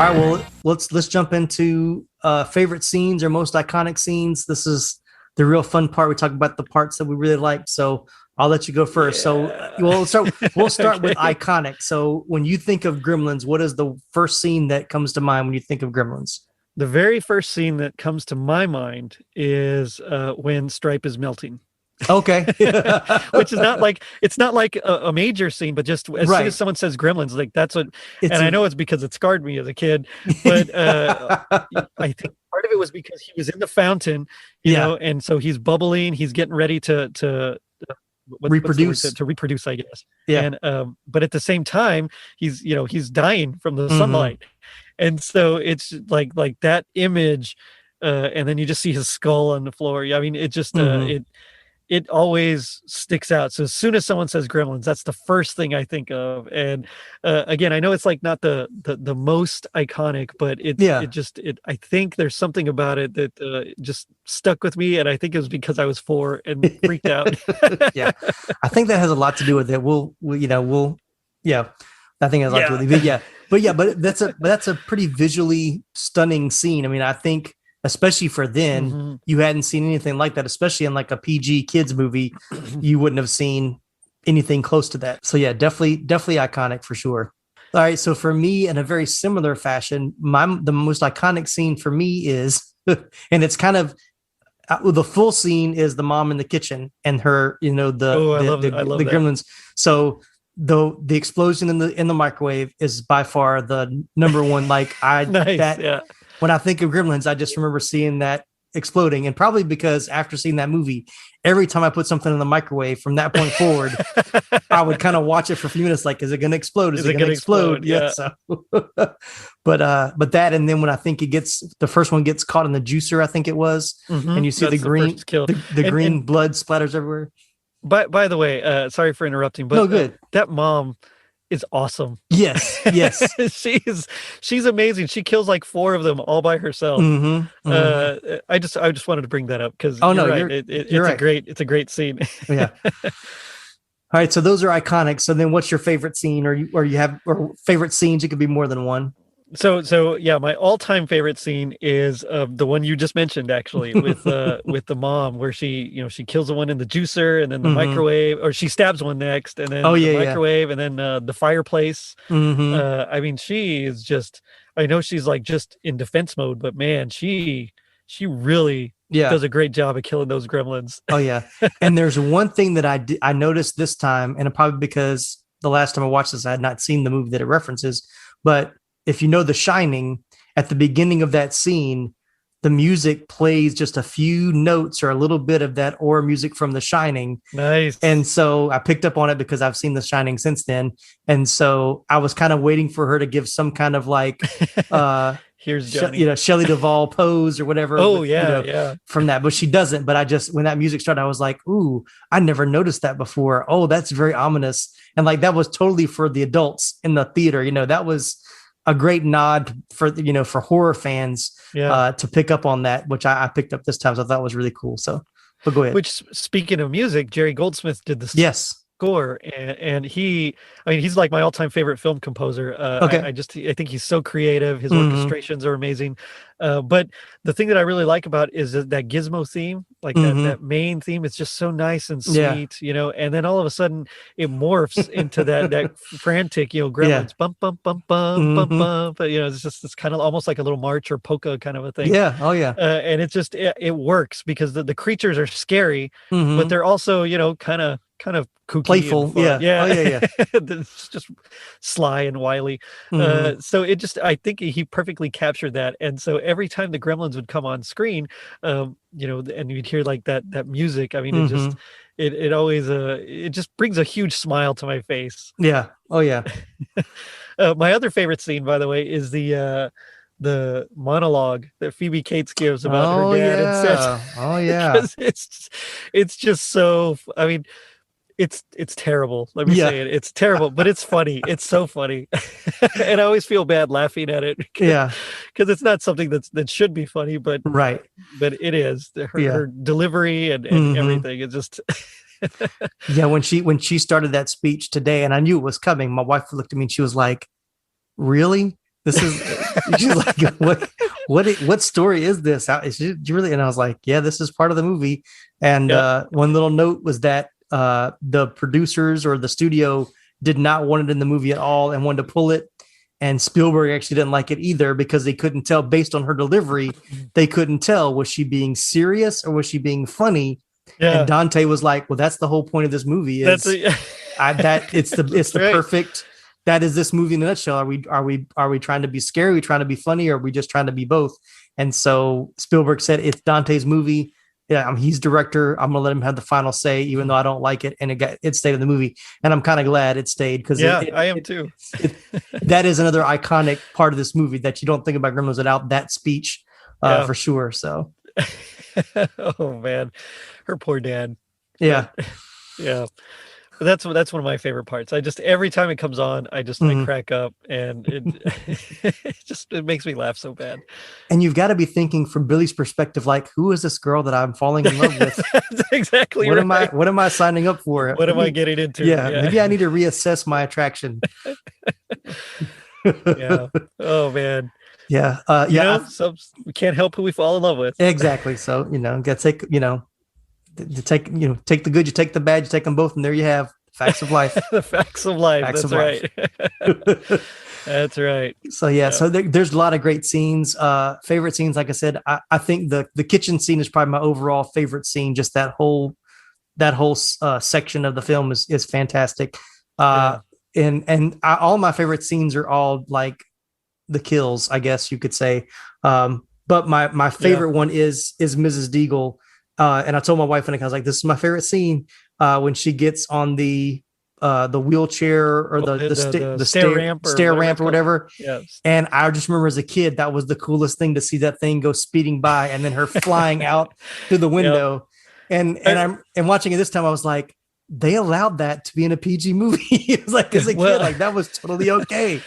right, well, let's jump into favorite scenes or most iconic scenes. This is the real fun part. We talk about the parts that we really like. So I'll let you go first. Yeah. So we'll start with iconic. So when you think of Gremlins, what is the first scene that comes to mind when you think of Gremlins? The very first scene that comes to my mind is when Stripe is melting. Okay. Which is not like a major scene, but just as soon as someone says Gremlins, like that's what, I know it's because it scarred me as a kid, but I think part of it was because he was in the fountain, you know, and so he's bubbling, he's getting ready to reproduce, I guess. Yeah. And but at the same time, he's dying from the sunlight. And so it's like that image, and then you just see his skull on the floor. I mean, it just it always sticks out. So as soon as someone says Gremlins, that's the first thing I think of. And again, I know it's like not the most iconic, but I think there's something about it that just stuck with me, and I think it was because I was 4 and freaked out. Yeah, I think that has a lot to do with it. I think it has a lot to do with it. But that's a pretty visually stunning scene. I mean, I think especially for then, you hadn't seen anything like that, especially in like a PG kids movie. You wouldn't have seen anything close to that. So yeah, definitely iconic for sure. All right. So for me, in a very similar fashion, the most iconic scene for me is, and it's kind of, the full scene is the mom in the kitchen and her, the Gremlins. So though the explosion in the microwave is by far the number one. Like when I think of Gremlins, I just remember seeing that exploding, and probably because after seeing that movie, every time I put something in the microwave from that point forward, I would kind of watch it for a few minutes. Like, is it going to explode? Is it going to explode? Yeah. So, but that, and then when I think the first one gets caught in the juicer, I think it was, and you see the green, the green blood splatters everywhere. By the way, sorry for interrupting, but no, good. That mom is awesome. Yes. she's amazing. She kills like 4 of them all by herself. I just wanted to bring that up because it's a great scene. Yeah. All right, so those are iconic. So then, what's your favorite scene, or favorite scenes? It could be more than one. So yeah, my all-time favorite scene is the one you just mentioned, actually, with the mom, where she kills the one in the juicer, and then the microwave, or she stabs one next, and then the microwave, and then the fireplace. I mean, she is just, I know she's like just in defense mode, but man, she really does a great job of killing those gremlins. Oh yeah. And there's one thing that I noticed this time, and probably because the last time I watched this, I had not seen the movie that it references, but if you know The Shining, at the beginning of that scene, the music plays just a few notes or a little bit of that aura music from The Shining. Nice. And so I picked up on it because I've seen The Shining since then. And so I was kind of waiting for her to give some kind of like, here's Johnny. Shelley Duvall pose or whatever. Yeah. From that, but she doesn't. But when that music started, I was like, ooh, I never noticed that before. Oh, that's very ominous. And like, that was totally for the adults in the theater. That was a great nod for horror fans to pick up on that, which I picked up this time. So I thought was really cool. So, but go ahead. Which, speaking of music, Jerry Goldsmith did this. Yes. Score, and he's like my all-time favorite film composer. I think he's so creative. His orchestrations are amazing. But the thing that I really like about is that Gizmo theme, like that main theme, is just so nice and sweet, and then all of a sudden it morphs into that frantic, Gremlins, bump, bump, bump, bump, bump, bump. But, it's kind of almost like a little march or polka kind of a thing. Yeah. Oh yeah. And it just, it works because the creatures are scary, but they're also, kind of kooky, playful. Yeah. Oh yeah. It's just sly and wily. So it just, I think he perfectly captured that. And so every time the Gremlins would come on screen, and you'd hear like that music, I mean, it just, it always, it just brings a huge smile to my face. Yeah. Oh yeah. My other favorite scene, by the way, is the monologue that Phoebe Cates gives about her dad and says, oh yeah. Because it's just so, I mean, it's terrible. Let me say it. It's terrible, but it's funny. It's so funny. And I always feel bad laughing at it. Because it's not something that should be funny, but but it is. Her delivery and everything. It's just yeah, when she started that speech today, and I knew it was coming, my wife looked at me and she was like, really? This is she's like, what story is this? Is it really? And I was like, yeah, this is part of the movie. And one little note was that the producers or the studio did not want it in the movie at all and wanted to pull it. And Spielberg actually didn't like it either because they couldn't tell based on her delivery. They couldn't tell, was she being serious or was she being funny? Yeah. And Dante was like, well, that's the whole point of this movie is it's the perfect. That is this movie in a nutshell. Are we trying to be scary? Are we trying to be funny? Or are we just trying to be both? And so Spielberg said, it's Dante's movie. Yeah, he's director. I'm gonna let him have the final say, even though I don't like it. And it stayed in the movie, and I'm kind of glad it stayed because I am too. That is another iconic part of this movie that you don't think about Gremlins without that speech, for sure. So, oh man, her poor dad. Yeah, yeah. That's one of my favorite parts. I just, every time it comes on, I just I crack up, and it makes me laugh so bad. And you've got to be thinking from Billy's perspective, like, who is this girl that I'm falling in love with? That's exactly what right. What am I signing up for? What am I getting into? Yeah, maybe I need to reassess my attraction. Yeah. Oh man. Yeah. So we can't help who we fall in love with. Exactly. So got to take take the good, you take the bad, you take them both, and there you have facts of life. The facts of life. That's right. That's right. So so there's a lot of great scenes. Favorite scenes, like I said, I think the kitchen scene is probably my overall favorite scene. Just that whole section of the film is fantastic. All my favorite scenes are all like the kills, I guess you could say. But my favorite one is Mrs. Deagle. And I told my wife, and I was like, this is my favorite scene when she gets on the wheelchair or the stair ramp or whatever. Yes. And I just remember as a kid, that was the coolest thing to see that thing go speeding by and then her flying out through the window. Yep. And watching it this time, I was like, they allowed that to be in a PG movie. It was like, as a kid, like that was totally okay.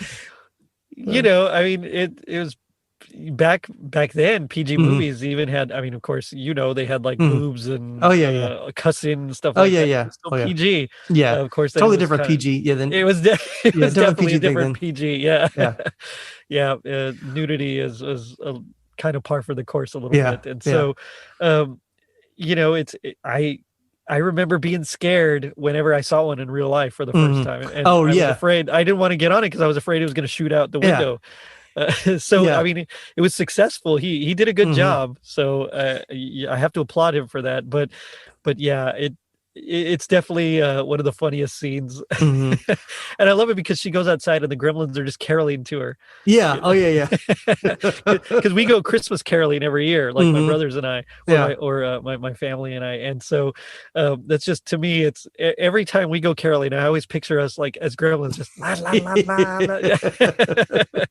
You know, I mean, it was back then. PG movies even had, I mean, of course, you know, they had like boobs and cussing and stuff. Like that. Still PG. Yeah, of course, totally different PG. Yeah, then it was definitely a different PG. Yeah, yeah. Nudity is kind of par for the course a little bit, and so, you know, I remember being scared whenever I saw one in real life for the first time. And I was afraid. I didn't want to get on it because I was afraid it was going to shoot out the window. I mean, it was successful. He did a good job. So I have to applaud him for that. But yeah, it's definitely one of the funniest scenes. And I love it because she goes outside and the gremlins are just caroling to her. Yeah. You know? Oh yeah. Because we go Christmas caroling every year, like my brothers and I, or my family and I. And so that's just, to me, it's every time we go caroling, I always picture us like as gremlins, just la, la, la, la.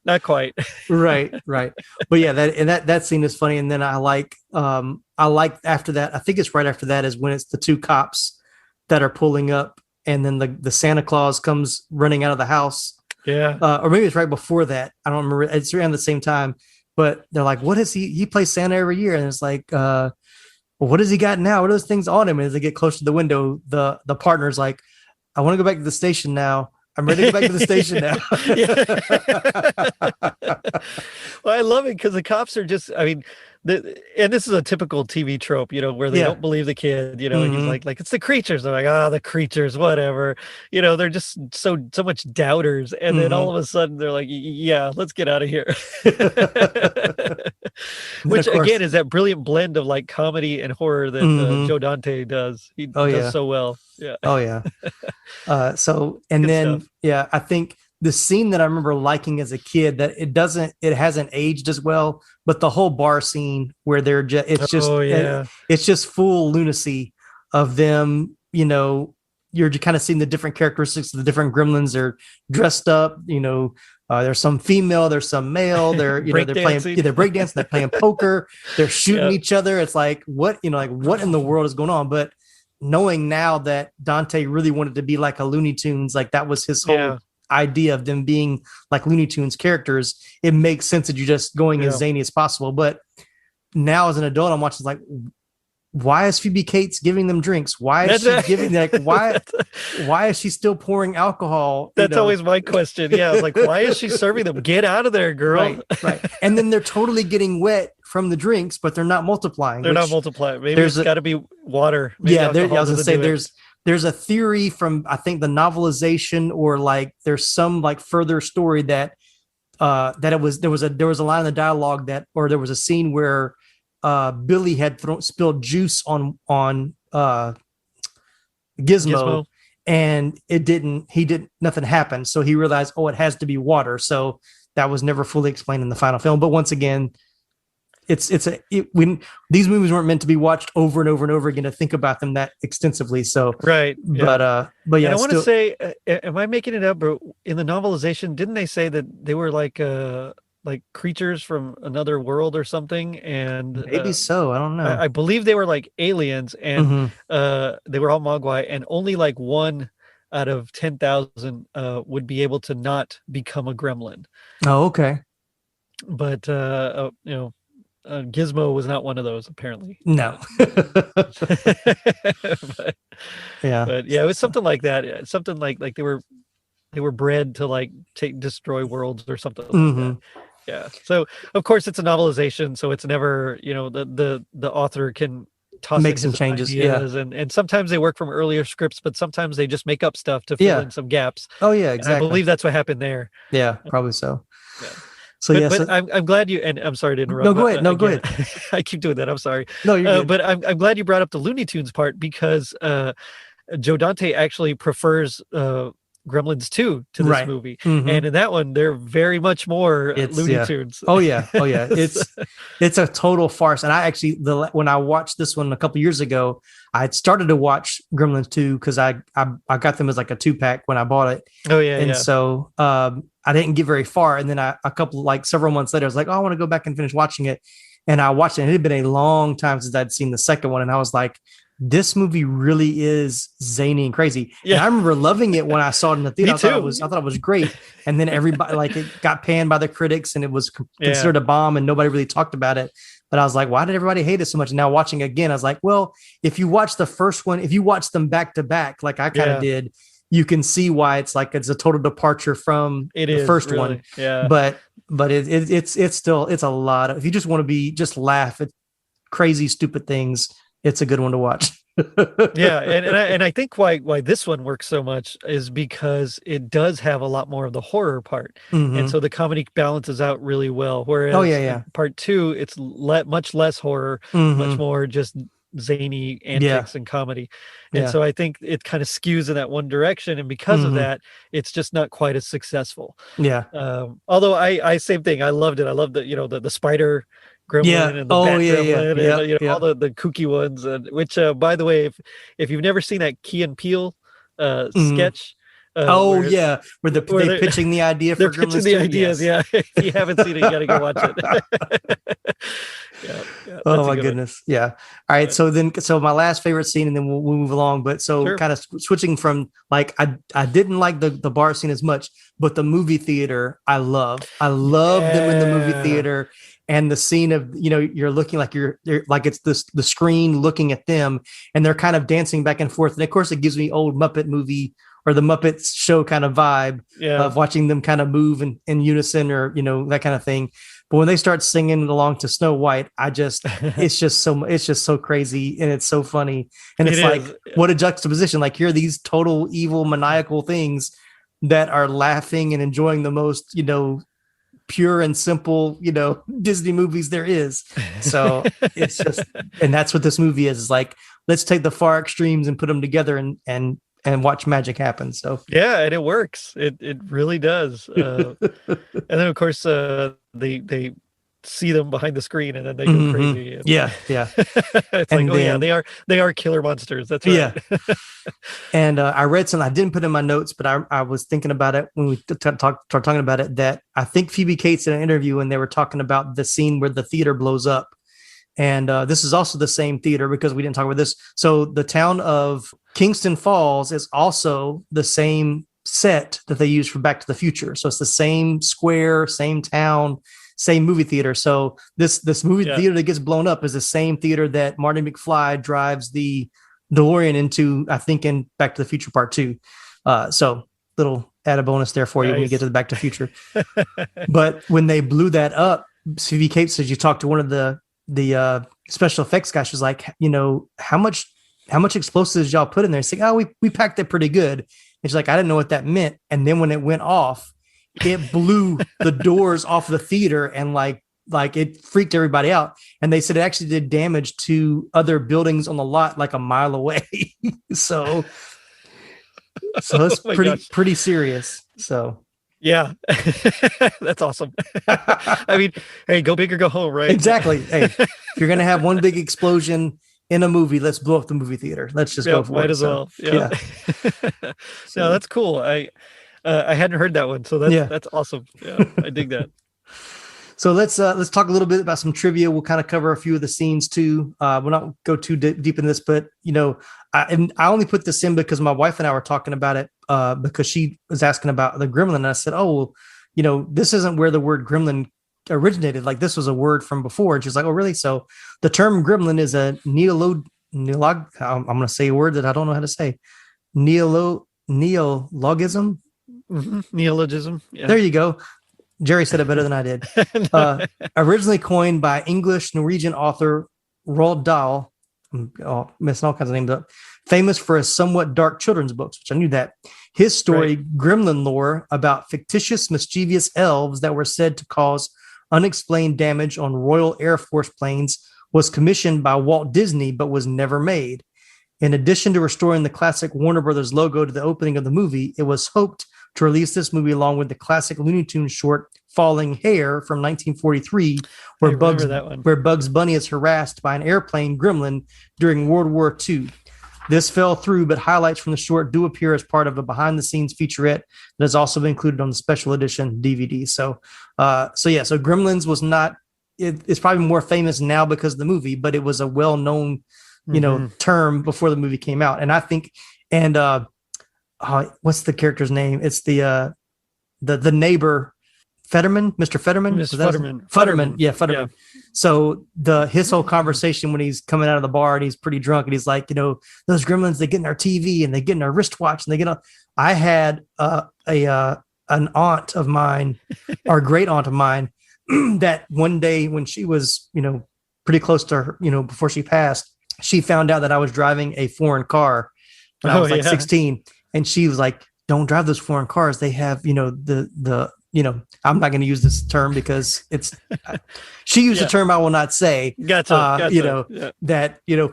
Not quite. Right. But yeah, that scene is funny. And then I like after that, I think it's right after that is when it's the two cops that are pulling up and then the Santa Claus comes running out of the house. Yeah. Or maybe it's right before that. I don't remember. It's around the same time, but they're like, what is he plays Santa every year. And it's like, well, what does he got now? What are those things on him? And as they get close to the window, the partner's like, I want to go back to the station now. I'm ready to go back to the station now. Well, I love it because the cops are just, I mean, and this is a typical TV trope, you know, where they don't believe the kid, you know, and he's like, it's the creatures. They're like, the creatures, whatever. You know, they're just so much doubters. And then all of a sudden they're like, yeah, let's get out of here. Which again is that brilliant blend of like comedy and horror that Joe Dante does. He does so well. Yeah. Oh yeah. Then stuff. I think the scene that I remember liking as a kid that it hasn't aged as well, but the whole bar scene where they're it's just full lunacy of them, you know, you're kind of seeing the different characteristics of the different gremlins. They're dressed up, you know, there's some female, there's some male, they're playing, they're breakdancing, they're playing poker, they're shooting each other. It's like, what in the world is going on? But knowing now that Dante really wanted to be like a Looney Tunes, like that was his whole idea of them being like Looney Tunes characters, it makes sense that you're just going as zany as possible. But now as an adult, I'm watching like, why is Phoebe Cates giving them drinks? Why is she giving why is she still pouring alcohol? That's always my question. Yeah. I was like, why is she serving them? Get out of there, girl. Right. And then they're totally getting wet from the drinks, but they're not multiplying. They're not multiplying. Maybe it's got to be water. Maybe I was going to say there's a theory from, I think, the novelization, or like there's some like further story that there was a line in the dialogue or there was a scene where Billy had spilled juice on Gizmo, and nothing happened. So he realized, it has to be water. So that was never fully explained in the final film. But once again, when these movies weren't meant to be watched over and over and over again to think about them that extensively. So right. But yeah, and I want to say, am I making it up? But in the novelization, didn't they say that they were like creatures from another world or something? And maybe so. I don't know. I believe they were like aliens, and they were all Mogwai, and only like 1 out of 10,000 would be able to not become a gremlin. Oh, okay. But Gizmo was not one of those, apparently. No. But it was something like that. Something like they were bred to like destroy worlds or something like that. Yeah. So of course it's a novelization, so it's never, the author can make some changes. And sometimes they work from earlier scripts, but sometimes they just make up stuff to fill in some gaps. Oh yeah, exactly. And I believe that's what happened there. Yeah, probably so. Yeah. But I'm glad you, and I'm sorry to interrupt. No, go ahead. I keep doing that. I'm sorry. No, you're good. But I'm glad you brought up the Looney Tunes part, because Joe Dante actually prefers Gremlins 2 to this Right. movie. Mhm. And in that one, they're very much more Looney yeah. Tunes. Oh yeah. It's a total farce. And I actually, when I watched this one a couple years ago, I had started to watch Gremlins 2 because I got them as like a 2-pack when I bought it. Oh yeah. And so I didn't get very far. And then several months later, I was like, oh, I want to go back and finish watching it. And I watched it. And it had been a long time since I'd seen the second one. And I was like, this movie really is zany and crazy. Yeah. And I remember loving it when I saw it in the theater. I thought it was great. And then everybody, like, it got panned by the critics and it was considered a bomb and nobody really talked about it. But I was like, why did everybody hate it so much? And now watching it again, I was like, well, if you watch the first one, if you watch them back to back, like I kind of did, you can see why it's a total departure from the first one. Yeah. But it's still a lot of, if you just want to just laugh at crazy, stupid things, it's a good one to watch. Yeah, and I think why this one works so much is because it does have a lot more of the horror part, and so the comedy balances out really well. Whereas in part 2, it's much less horror, much more just zany antics and comedy, and so I think it kind of skews in that one direction, and because of that, it's just not quite as successful. Yeah. Although I same thing. I loved it. I loved the spider Gremlin and the Bat Gremlin and all the kooky ones, and which by the way, if you've never seen that Key and Peele sketch, where they're pitching the idea for they're pitching the ideas. Yes. Yeah, if you haven't seen it, you got to go watch it. Oh my goodness. One. Yeah. All right. So my last favorite scene, and then we'll move along. But kind of switching from, like, I didn't like the bar scene as much, but the movie theater I love them in the movie theater. And the scene of, you're looking like you're like it's the screen looking at them, and they're kind of dancing back and forth. And of course, it gives me old Muppet movie or the Muppets show kind of vibe of watching them kind of move in unison, or that kind of thing. But when they start singing along to Snow White, it's just so crazy, and it's so funny, and it's like, what a juxtaposition! Like, here are these total evil, maniacal things that are laughing and enjoying the most, pure and simple, Disney movies there is. So it's just, and that's what this movie is like, let's take the far extremes and put them together and watch magic happen. So yeah, and it works. It really does. And then of course they see them behind the screen and then they go crazy. And, yeah. It's and like, then, they are killer monsters. That's right. Yeah. And I read something I didn't put in my notes, but I was thinking about it when we started talking about it, that I think Phoebe Cates in an interview, and they were talking about the scene where the theater blows up. And this is also the same theater, because we didn't talk about this. So the town of Kingston Falls is also the same set that they use for Back to the Future. So it's the same square, same town, same movie theater. So this movie theater that gets blown up is the same theater that Marty McFly drives the DeLorean into, I think, in Back to the Future Part 2. So little add a bonus there for you when you get to the Back to the Future. But when they blew that up, Phoebe Cates says, you talked to one of the special effects guy, she's like, how much explosives y'all put in there? It's like, oh, we packed it pretty good. And she's like, I didn't know what that meant. And then when it went off, it blew the doors off the theater, and like it freaked everybody out. And they said it actually did damage to other buildings on the lot like a mile away. so it's pretty serious. So yeah, that's awesome. I mean, hey, go big or go home, right? Exactly. Hey, if you're gonna have one big explosion in a movie, let's blow up the movie theater. Let's just go for it. Might as well. Yeah. No, that's cool. I hadn't heard that one, so that's awesome. Yeah, I dig that. So let's talk a little bit about some trivia. We'll kind of cover a few of the scenes too. We'll not go too deep in this, but I only put this in because my wife and I were talking about it because she was asking about the gremlin, and I said, oh, well, this isn't where the word gremlin originated. Like, this was a word from before. And she's like, oh, really? So the term gremlin is a I'm going to say a word that I don't know how to say. Neologism. Neologism. Yeah. There you go. Gerry said it better than I did. Originally coined by English Norwegian author Roald Dahl, messing all kinds of names up, famous for his somewhat dark children's books, which I knew that. His story, Gremlin lore, about fictitious, mischievous elves that were said to cause unexplained damage on Royal Air Force planes, was commissioned by Walt Disney but was never made. In addition to restoring the classic Warner Brothers logo to the opening of the movie, it was hoped to release this movie along with the classic Looney Tunes short Falling Hair from 1943, where Bugs Bunny is harassed by an airplane gremlin during World War II. This fell through, but highlights from the short do appear as part of a behind-the-scenes featurette that has also been included on the special edition DVD. So Gremlins was not. It's probably more famous now because of the movie, but it was a well-known, term before the movie came out. And I think, what's the character's name? It's the neighbor. Fetterman, Mr. Fetterman, Futterman. Yeah, Futterman. Yeah. So his whole conversation when he's coming out of the bar and he's pretty drunk and he's like, those gremlins, they get in our TV and they get in our wristwatch and they get on. I had an aunt of mine, or great aunt of mine, that one day when she was, pretty close to her, before she passed, she found out that I was driving a foreign car when I was 16, and she was like, "Don't drive those foreign cars. They have, I'm not going to use this term because she used a term I will not say, that,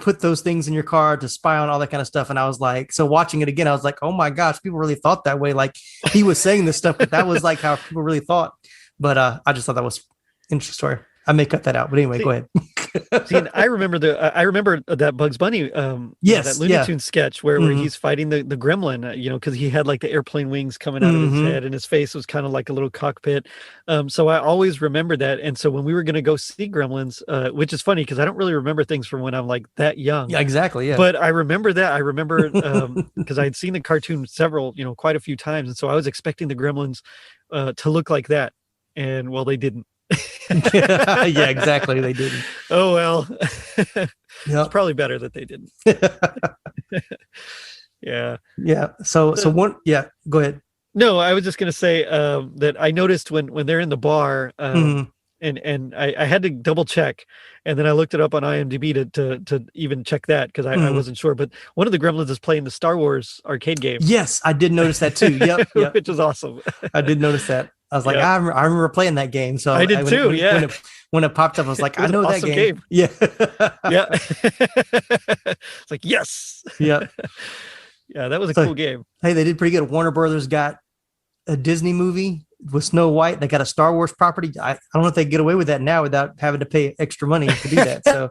put those things in your car to spy on all that kind of stuff." And I was like, so watching it again, I was like, oh my gosh, people really thought that way. Like he was saying this stuff, but that was like how people really thought. But I just thought that was an interesting story. I may cut that out, but anyway, go ahead. See, and I remember that Bugs Bunny, that Looney Tunes sketch where he's fighting the gremlin, because he had like the airplane wings coming out of his head and his face was kind of like a little cockpit. So I always remember that. And so when we were going to go see Gremlins, which is funny because I don't really remember things from when I'm like that young. Yeah, exactly. Yeah. But I remember that. I remember because I had seen the cartoon quite a few times. And so I was expecting the Gremlins to look like that. And well, they didn't. Yeah, exactly. They didn't. Oh well. It's probably better that they didn't. Yeah. So one. Yeah. Go ahead. No, I was just gonna say that I noticed when they're in the bar, and I had to double check, and then I looked it up on IMDb to even check that because I wasn't sure. But one of the Gremlins is playing the Star Wars arcade game. Yes, I did notice that too. Yep. Which is awesome. I did notice that. I was like, I remember playing that game. So I did too. When it popped up, I was like, I know that awesome game. Yeah. Yeah. It's like, yes. Yeah. Yeah, that was a cool game. Hey, they did pretty good. Warner Brothers got a Disney movie with Snow White. They got a Star Wars property. I don't know if they get away with that now without having to pay extra money to do that. So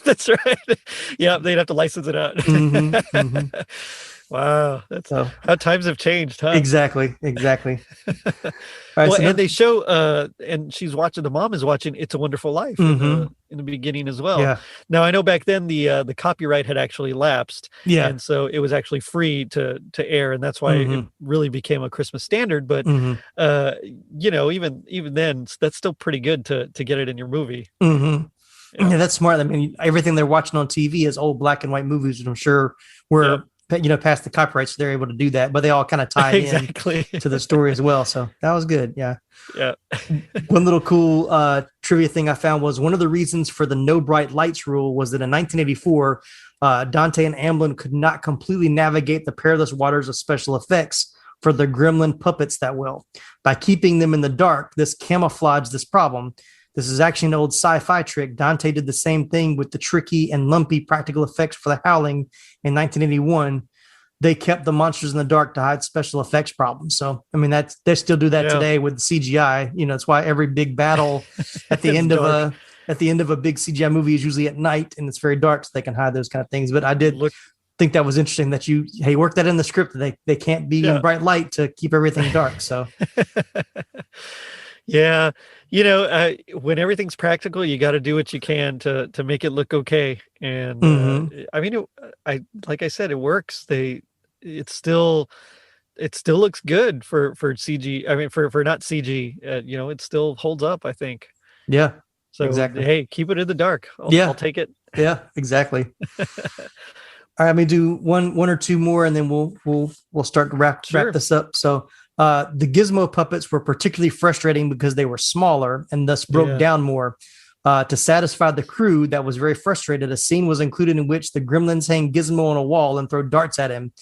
that's right. Yeah, they'd have to license it out. Wow, that's how times have changed, huh? Exactly. Right, well, and they show, and the mom is watching "It's a Wonderful Life" in the beginning as well. Yeah. Now I know back then the copyright had actually lapsed. Yeah. And so it was actually free to air, and that's why it really became a Christmas standard. But even then, that's still pretty good to get it in your movie. Yeah, that's smart. I mean, everything they're watching on TV is old black and white movies, and I'm sure we're past the copyright, so they're able to do that. But they all kind of tie in to the story as well. So that was good. Yeah. One little cool trivia thing I found was one of the reasons for the no bright lights rule was that in 1984, Dante and Amblin could not completely navigate the perilous waters of special effects for the gremlin puppets that well. By keeping them in the dark, this camouflaged this problem. This is actually an old sci-fi trick. Dante did the same thing with the tricky and lumpy practical effects for The Howling in 1981. They kept the monsters in the dark to hide special effects problems. So, I mean, they still do that today with CGI. That's why every big battle at the end of a big CGI movie is usually at night and it's very dark, so they can hide those kind of things. But I did think that was interesting that you work that in the script. They can't be in bright light to keep everything dark. So. Yeah. When everything's practical, you got to do what you can to make it look okay. And I mean, like I said, it works. It still looks good for CG. I mean, for not CG, it still holds up, I think. Yeah. So exactly. Hey, keep it in the dark. I'll take it. Yeah, exactly. All right, let me do one or two more, and then we'll start to wrap this up. So. The Gizmo puppets were particularly frustrating because they were smaller and thus broke down more. To satisfy the crew that was very frustrated, a scene was included in which the Gremlins hang Gizmo on a wall and throw darts at him.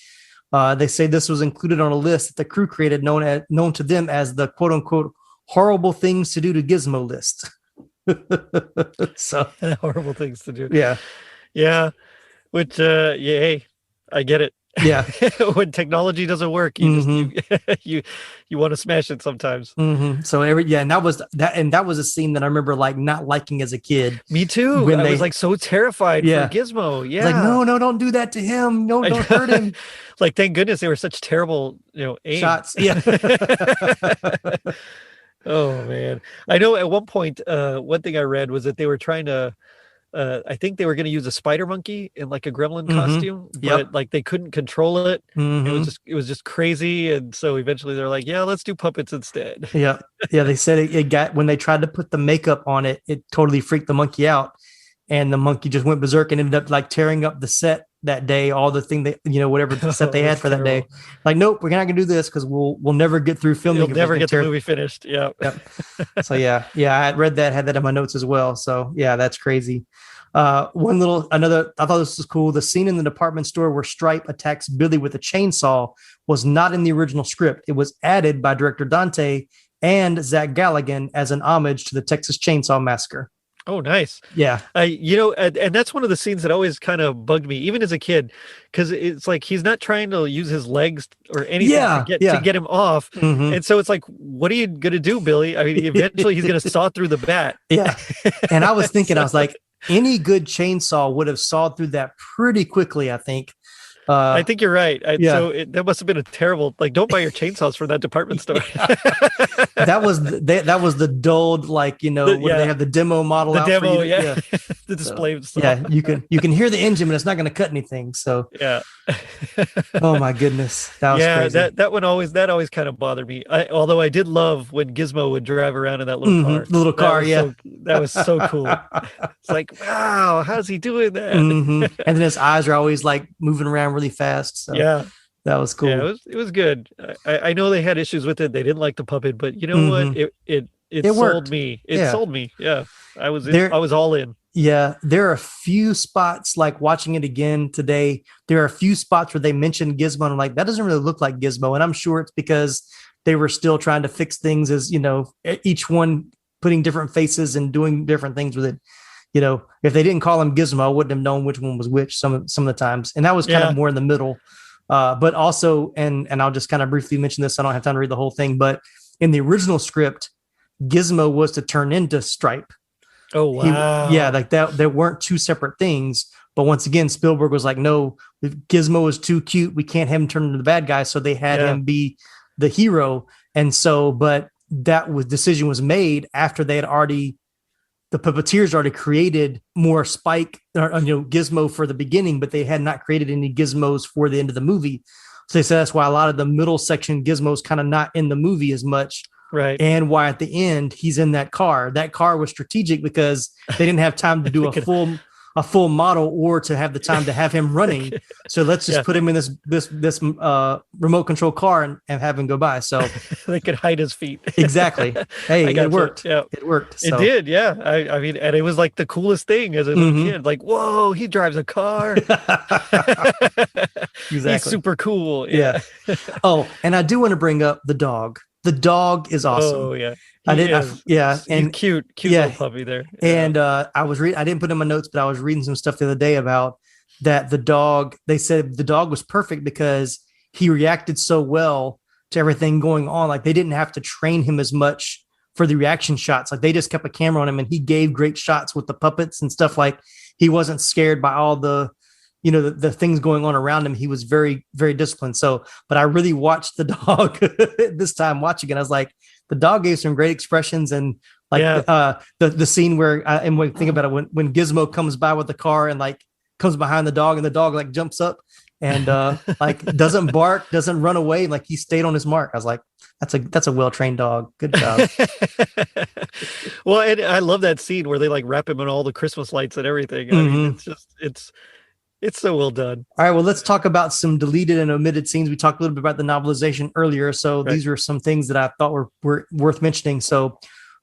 They say this was included on a list that the crew created known to them as the quote-unquote horrible things to do to Gizmo list. So horrible things to do. Yeah. Yeah. Which, hey, I get it. Yeah. When technology doesn't work, you just you want to smash it sometimes. So and that was a scene that I remember like not liking as a kid. Me too. I was like so terrified for Gizmo. Yeah. Like, no, don't do that to him. No, don't hurt him. Like, thank goodness they were such terrible, aim. Shots. Yeah. Oh man. I know at one point, one thing I read was that they were trying to I think they were going to use a spider monkey in like a gremlin costume, but like they couldn't control it. It was just crazy. And so eventually they're like, yeah, let's do puppets instead. Yeah. They said it got, when they tried to put the makeup on it, it totally freaked the monkey out. And the monkey just went berserk and ended up like tearing up the set that day, all the thing that, whatever the set they had for that day. Like, nope, we're not going to do this because we'll never get through filming. You'll never get the movie finished. Yeah. So yeah, I had read that, had that in my notes as well. So yeah, that's crazy. I thought this was cool. The scene in the department store where Stripe attacks Billy with a chainsaw was not in the original script. It was added by director Dante and Zach Galligan as an homage to the Texas Chainsaw Massacre. Oh, nice. Yeah. And that's one of the scenes that always kind of bugged me, even as a kid, because it's like he's not trying to use his legs or anything to get him off. And so it's like, what are you going to do, Billy? I mean, eventually he's going to saw through the bat. Yeah. And I was thinking, I was like, any good chainsaw would have sawed through that pretty quickly, I think. I think you're right. So that must have been a terrible, like, don't buy your chainsaws from that department store. That was the dulled, like, where they have the demo model out demo, for you. The display stuff. Yeah, you can hear the engine, but it's not going to cut anything. So yeah. Oh my goodness, that was crazy. that always kind of bothered me. Although I did love when Gizmo would drive around in that little car. The little car, that was so cool. It's like, wow, how's he doing that? And then his eyes are always like moving around really fast. So yeah, that was cool. Yeah, it was good. I know they had issues with it. They didn't like the puppet, but you know what? It sold worked. me. It sold me. Yeah, I was all in. Yeah, there are a few spots, like watching it again today, there are a few spots where they mentioned Gizmo, and I'm like, that doesn't really look like Gizmo. And I'm sure it's because they were still trying to fix things as, each one putting different faces and doing different things with it. If they didn't call him Gizmo, I wouldn't have known which one was which some of the times. And that was kind of more in the middle. But also, and I'll just kind of briefly mention this, I don't have time to read the whole thing, but in the original script, Gizmo was to turn into Stripe. Oh, wow. Like that. There weren't two separate things. But once again, Spielberg was like, no, Gizmo is too cute. We can't have him turn into the bad guy. So they had him be the hero. And so, but decision was made after they had the puppeteers already created more Spike, Gizmo for the beginning, but they had not created any Gizmos for the end of the movie. So they said that's why a lot of the middle section Gizmos kind of not in the movie as much. Right. And why at the end he's in that car. That car was strategic because they didn't have time to do a full model or to have the time to have him running. So let's just put him in this remote control car and have him go by. So they could hide his feet. Exactly. Hey, it worked. Yeah. It worked. So. It did. Yeah. I mean, and it was like the coolest thing as a little kid. Like, whoa, he drives a car. Exactly. He's super cool. Yeah. Oh, and I do want to bring up the dog. The dog is awesome. Oh yeah. And cute little puppy there. Yeah. And I didn't put in my notes, but I was reading some stuff the other day about that. The dog, they said the dog was perfect because he reacted so well to everything going on. Like they didn't have to train him as much for the reaction shots. Like they just kept a camera on him and he gave great shots with the puppets and stuff. Like he wasn't scared by all the things going on around him. He was very, very disciplined. So, but I really watched the dog this time watching it. I was like, the dog gave some great expressions, and like the scene where, and when you think about it, when Gizmo comes by with the car and like comes behind the dog and the dog like jumps up and like doesn't bark, doesn't run away. Like he stayed on his mark. I was like, that's a well-trained dog. Good job. Well, and I love that scene where they like wrap him in all the Christmas lights and everything. I mean, it's so well done. All right. Well, let's talk about some deleted and omitted scenes. We talked a little bit about the novelization earlier. So these are some things that I thought were worth mentioning. So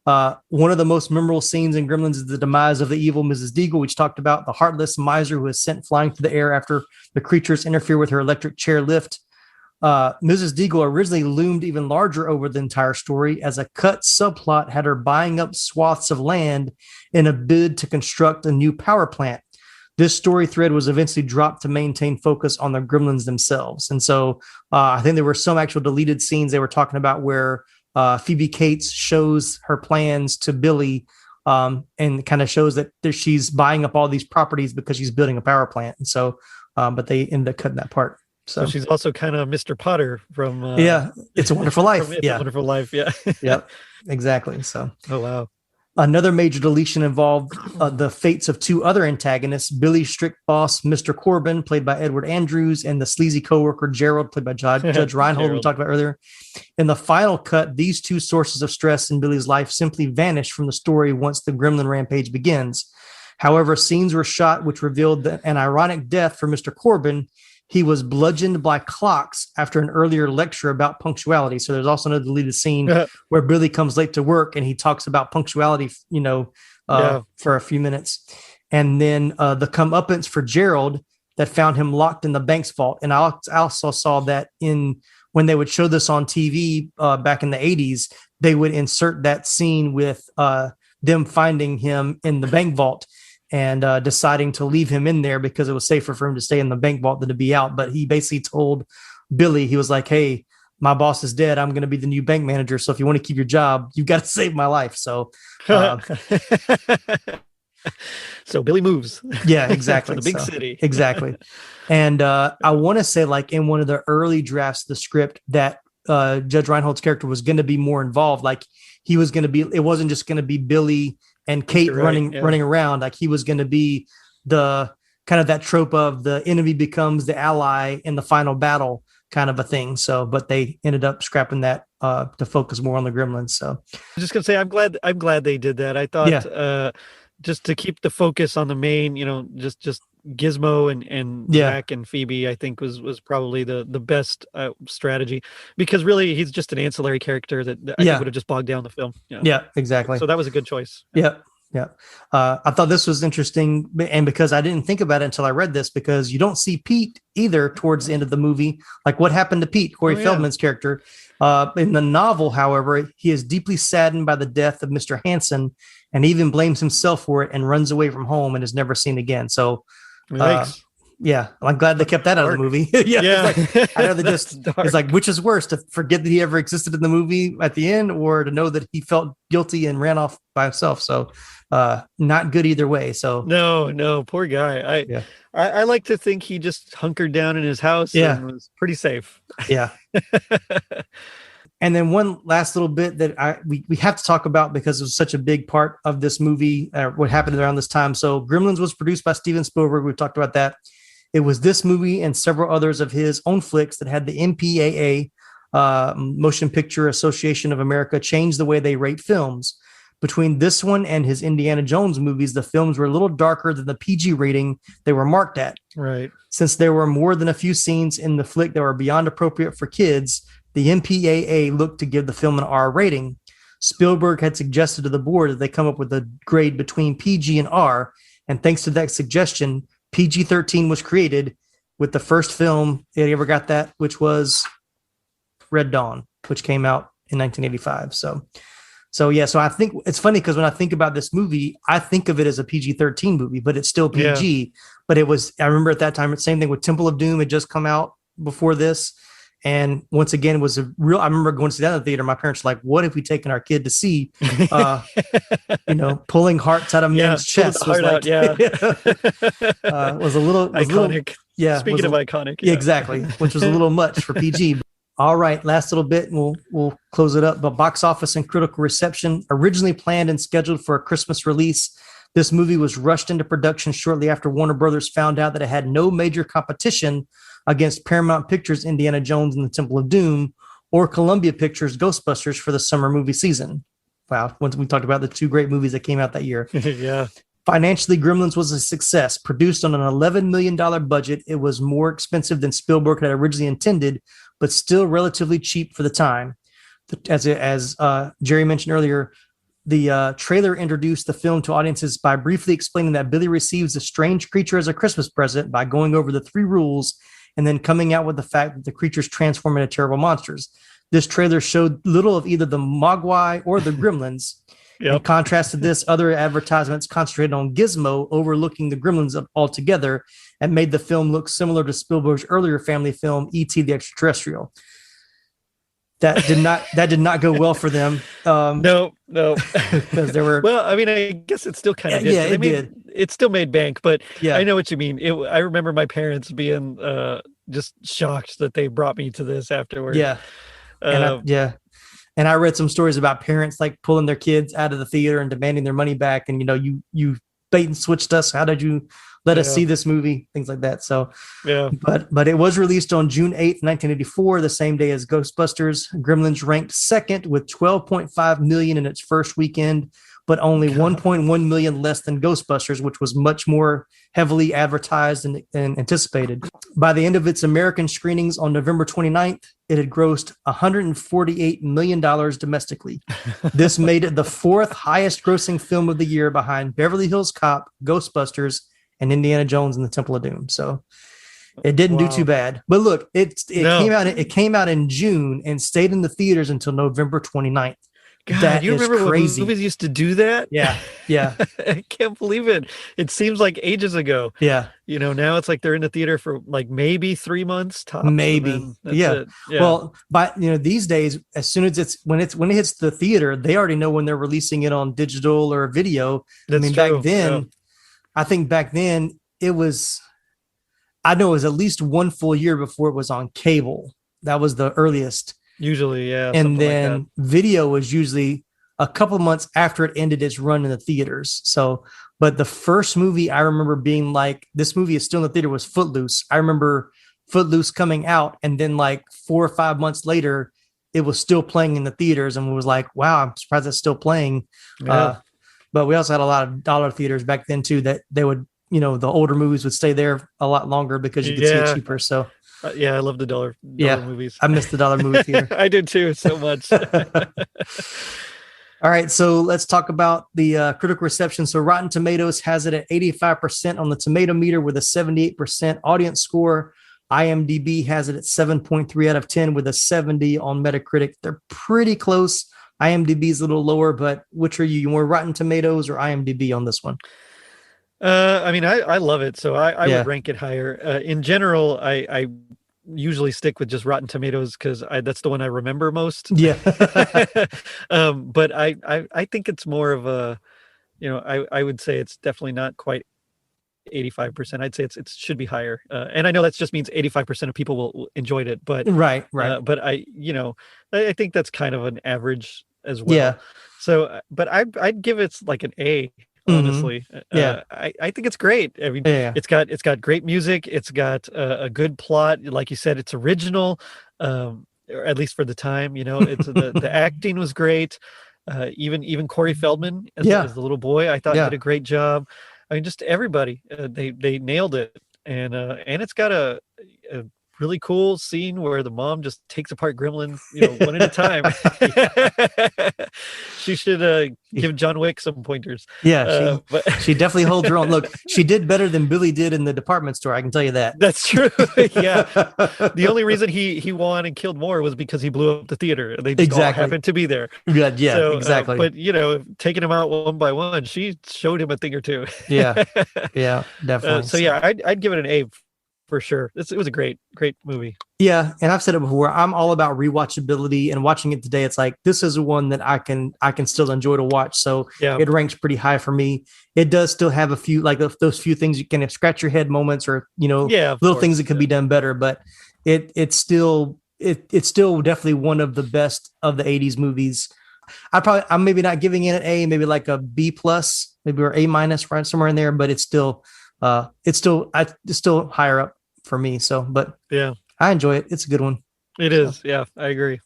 one of the most memorable scenes in Gremlins is the demise of the evil Mrs. Deagle, which talked about the heartless miser who is sent flying through the air after the creatures interfere with her electric chair lift. Mrs. Deagle originally loomed even larger over the entire story as a cut subplot had her buying up swaths of land in a bid to construct a new power plant. this story thread was eventually dropped to maintain focus on the Gremlins themselves. And so I think there were some actual deleted scenes they were talking about where Phoebe Cates shows her plans to Billy, and kind of shows that she's buying up all these properties because she's building a power plant. And so, but they ended up cutting that part. So she's also kind of Mr. Potter from It's a Wonderful Life. It's a Wonderful Life. Yeah. Yep. Exactly. So. Oh wow. Another major deletion involved the fates of two other antagonists, Billy's strict boss, Mr. Corbin, played by Edward Andrews, and the sleazy coworker, Gerald, played by Judge Reinhold, we talked about earlier. In the final cut, these two sources of stress in Billy's life simply vanish from the story once the Gremlin rampage begins. However, scenes were shot which revealed an ironic death for Mr. Corbin. He was bludgeoned by clocks after an earlier lecture about punctuality. So there's also another deleted scene where Billy comes late to work and he talks about punctuality, for a few minutes. And then the comeuppance for Gerald that found him locked in the bank's vault. And I also saw that when they would show this on TV back in the 80s, they would insert that scene with them finding him in the bank vault and deciding to leave him in there because it was safer for him to stay in the bank vault than to be out. But he basically told Billy, he was like, hey, my boss is dead. I'm going to be the new bank manager. So if you want to keep your job, you got to save my life. So, so Billy moves. Yeah, exactly. For the big city. Exactly. And I want to say, like, in one of the early drafts of the script that Judge Reinhold's character was going to be more involved. Like he was going to be, it wasn't just going to be Billy and Kate running around. Like he was going to be the kind of that trope of the enemy becomes the ally in the final battle kind of a thing. So, but they ended up scrapping that to focus more on the Gremlins. So I'm just going to say, I'm glad they did that. I thought just to keep the focus on the main, just Gizmo and Jack and Phoebe, I think was probably the best strategy, because really he's just an ancillary character that I think would have just bogged down the film. Yeah, exactly. So that was a good choice. Yeah. I thought this was interesting, and because I didn't think about it until I read this, because you don't see Pete either towards the end of the movie. Like what happened to Pete, Corey Feldman's character? In the novel, however, he is deeply saddened by the death of Mr. Hansen and even blames himself for it and runs away from home and is never seen again. So I'm glad they kept that out of the movie. I know they just, it's like, which is worse, to forget that he ever existed in the movie at the end, or to know that he felt guilty and ran off by himself. So not good either way. So no, poor guy. I like to think he just hunkered down in his house and was pretty safe. Yeah. And then one last little bit that we have to talk about because it was such a big part of this movie, what happened around this time. So Gremlins was produced by Steven Spielberg. We've talked about that. It was this movie and several others of his own flicks that had the MPAA, Motion Picture Association of America, change the way they rate films. Between this one and his Indiana Jones movies, the films were a little darker than the PG rating they were marked at. Right. Since there were more than a few scenes in the flick that were beyond appropriate for kids, the MPAA looked to give the film an R rating. Spielberg had suggested to the board that they come up with a grade between PG and R, and thanks to that suggestion, PG-13 was created with the first film, if you ever got that, which was Red Dawn, which came out in 1985. So I think it's funny because when I think about this movie, I think of it as a PG-13 movie, but it's still PG. Yeah. But I remember at that time, same thing with Temple of Doom had just come out before this. And once again, I remember going to see that in the theater. My parents were like, what if we taken our kid to see, pulling hearts out of men's chests? Was like, was a little iconic. Speaking of iconic. Yeah, exactly. Which was a little much for PG. All right. Last little bit and we'll close it up. But box office and critical reception. Originally planned and scheduled for a Christmas release, this movie was rushed into production shortly after Warner Brothers found out that it had no major competition against Paramount Pictures' Indiana Jones and the Temple of Doom, or Columbia Pictures' Ghostbusters for the summer movie season. Wow, once we talked about the two great movies that came out that year. Yeah. Financially, Gremlins was a success. Produced on an $11 million budget, it was more expensive than Spielberg had originally intended, but still relatively cheap for the time. As Gerry mentioned earlier, the trailer introduced the film to audiences by briefly explaining that Billy receives a strange creature as a Christmas present by going over the 3 rules and then coming out with the fact that the creatures transform into terrible monsters. This trailer showed little of either the Mogwai or the Gremlins. Yep. In contrast to this, other advertisements concentrated on Gizmo overlooking the Gremlins altogether and made the film look similar to Spielberg's earlier family film, E.T. the Extraterrestrial. That did not go well for them. No, because there were. Well, I mean, I guess it still kind of did. Yeah, it did. It still made bank, but yeah. I know what you mean. I remember my parents being just shocked that they brought me to this afterwards. Yeah, and I read some stories about parents like pulling their kids out of the theater and demanding their money back, and you bait and switched us. How did you let us see this movie? Things like that. So yeah, but it was released on June 8th, 1984, the same day as Ghostbusters. Gremlins ranked second with 12.5 million in its first weekend, but only 1.1 million less than Ghostbusters, which was much more heavily advertised and anticipated. By the end of its American screenings on November 29th, it had grossed $148 million domestically. This made it the fourth highest grossing film of the year behind Beverly Hills Cop, Ghostbusters, and Indiana Jones and the Temple of Doom. So it didn't do too bad. But look, it came out in June and stayed in the theaters until November 29th. God, you remember crazy. When movies used to do that? Yeah. I can't believe it. It seems like ages ago. Yeah. Now it's like they're in the theater for like maybe 3 months tops. Maybe. Yeah. Well, but these days, as soon as when it hits the theater, they already know when they're releasing it on digital or video. That's true. Back then, I think back then it was at least one full year before it was on cable. That was the earliest. Usually, yeah. And then video was usually a couple months after it ended its run in the theaters. So, but the first movie I remember being like, this movie is still in the theater was Footloose. I remember Footloose coming out, and then like 4 or 5 months later, it was still playing in the theaters, and was like, wow, I'm surprised it's still playing. Yeah. But we also had a lot of dollar theaters back then too, that they would, the older movies would stay there a lot longer because you could see it cheaper. So I love the dollar movies. I miss the dollar movie theater. I did too, so much. All right, so let's talk about the critical reception. So Rotten Tomatoes has it at 85% on the tomato meter with a 78% audience score. IMDb has it at 7.3 out of 10 with a 70 on Metacritic. They're pretty close. IMDb is a little lower, but which are you? You more Rotten Tomatoes or IMDb on this one? I mean, I love it, so I would rank it higher. In general, I usually stick with just Rotten Tomatoes because that's the one I remember most. Yeah. But I think it's more of a, I would say it's definitely not quite 85%. I'd say it should be higher. And I know that just means 85% of people will enjoyed it, but right. But I think that's kind of an average as well. Yeah. So, but I'd give it like an A. Honestly, I think it's great. I mean, it's got great music. It's got a good plot. Like you said, it's original, or at least for the time. It's the acting was great. Even Corey Feldman as the little boy, I thought did a great job. I mean, just everybody, they nailed it, and it's got a really cool scene where the mom just takes apart Gremlin, one at a time. She should give John Wick some pointers. Yeah, she definitely holds her own. Look, she did better than Billy did in the department store. I can tell you that. That's true. Yeah, the only reason he won and killed more was because he blew up the theater. They just all happened to be there. Yeah, so, exactly. But taking him out one by one, she showed him a thing or two. Yeah, definitely. So yeah, I'd give it an A. For sure. It was a great movie. Yeah. And I've said it before, I'm all about rewatchability, and watching it today, it's like, this is one that I can still enjoy to watch. So it ranks pretty high for me. It does still have a few, like those few things you can scratch your head moments, or, little things that could be done better, but it's still definitely one of the best of the 80s movies. I'm maybe not giving it an A, maybe like a B plus, maybe, or A minus, right somewhere in there, but it's still higher up for me. So, but I enjoy it. It's a good one. It is. Yeah, I agree.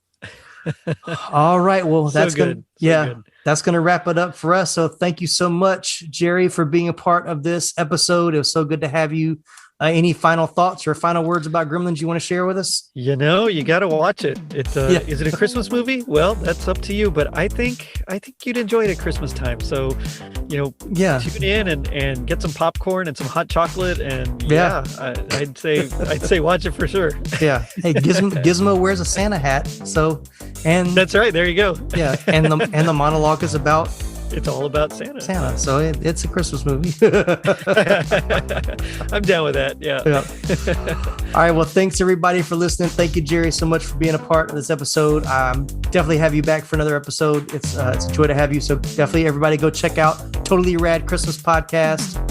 All right. Well, that's good. Good. That's going to wrap it up for us. So thank you so much, Gerry, for being a part of this episode. It was so good to have you. Any final thoughts or final words about Gremlins you want to share with us? You got to watch it. Is it a Christmas movie? Well, that's up to you, but I think you'd enjoy it at Christmas time. So, tune in and get some popcorn and some hot chocolate, and I'd say watch it for sure. Yeah. Hey, Gizmo wears a Santa hat. So, and that's right. There you go. Yeah. And the monologue is about It's all about Santa. Santa. So it's a Christmas movie. I'm down with that. Yeah. All right. Well, thanks everybody for listening. Thank you, Gerry, so much for being a part of this episode. Definitely have you back for another episode. It's a joy to have you. So definitely everybody go check out Totally Rad Christmas Podcast.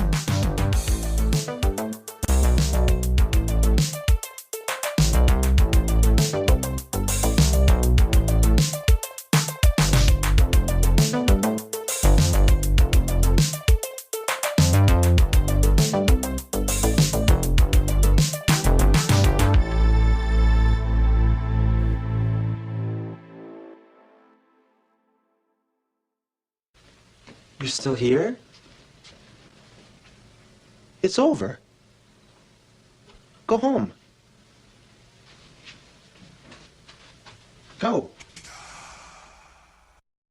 You're still here? It's over. Go home. Go.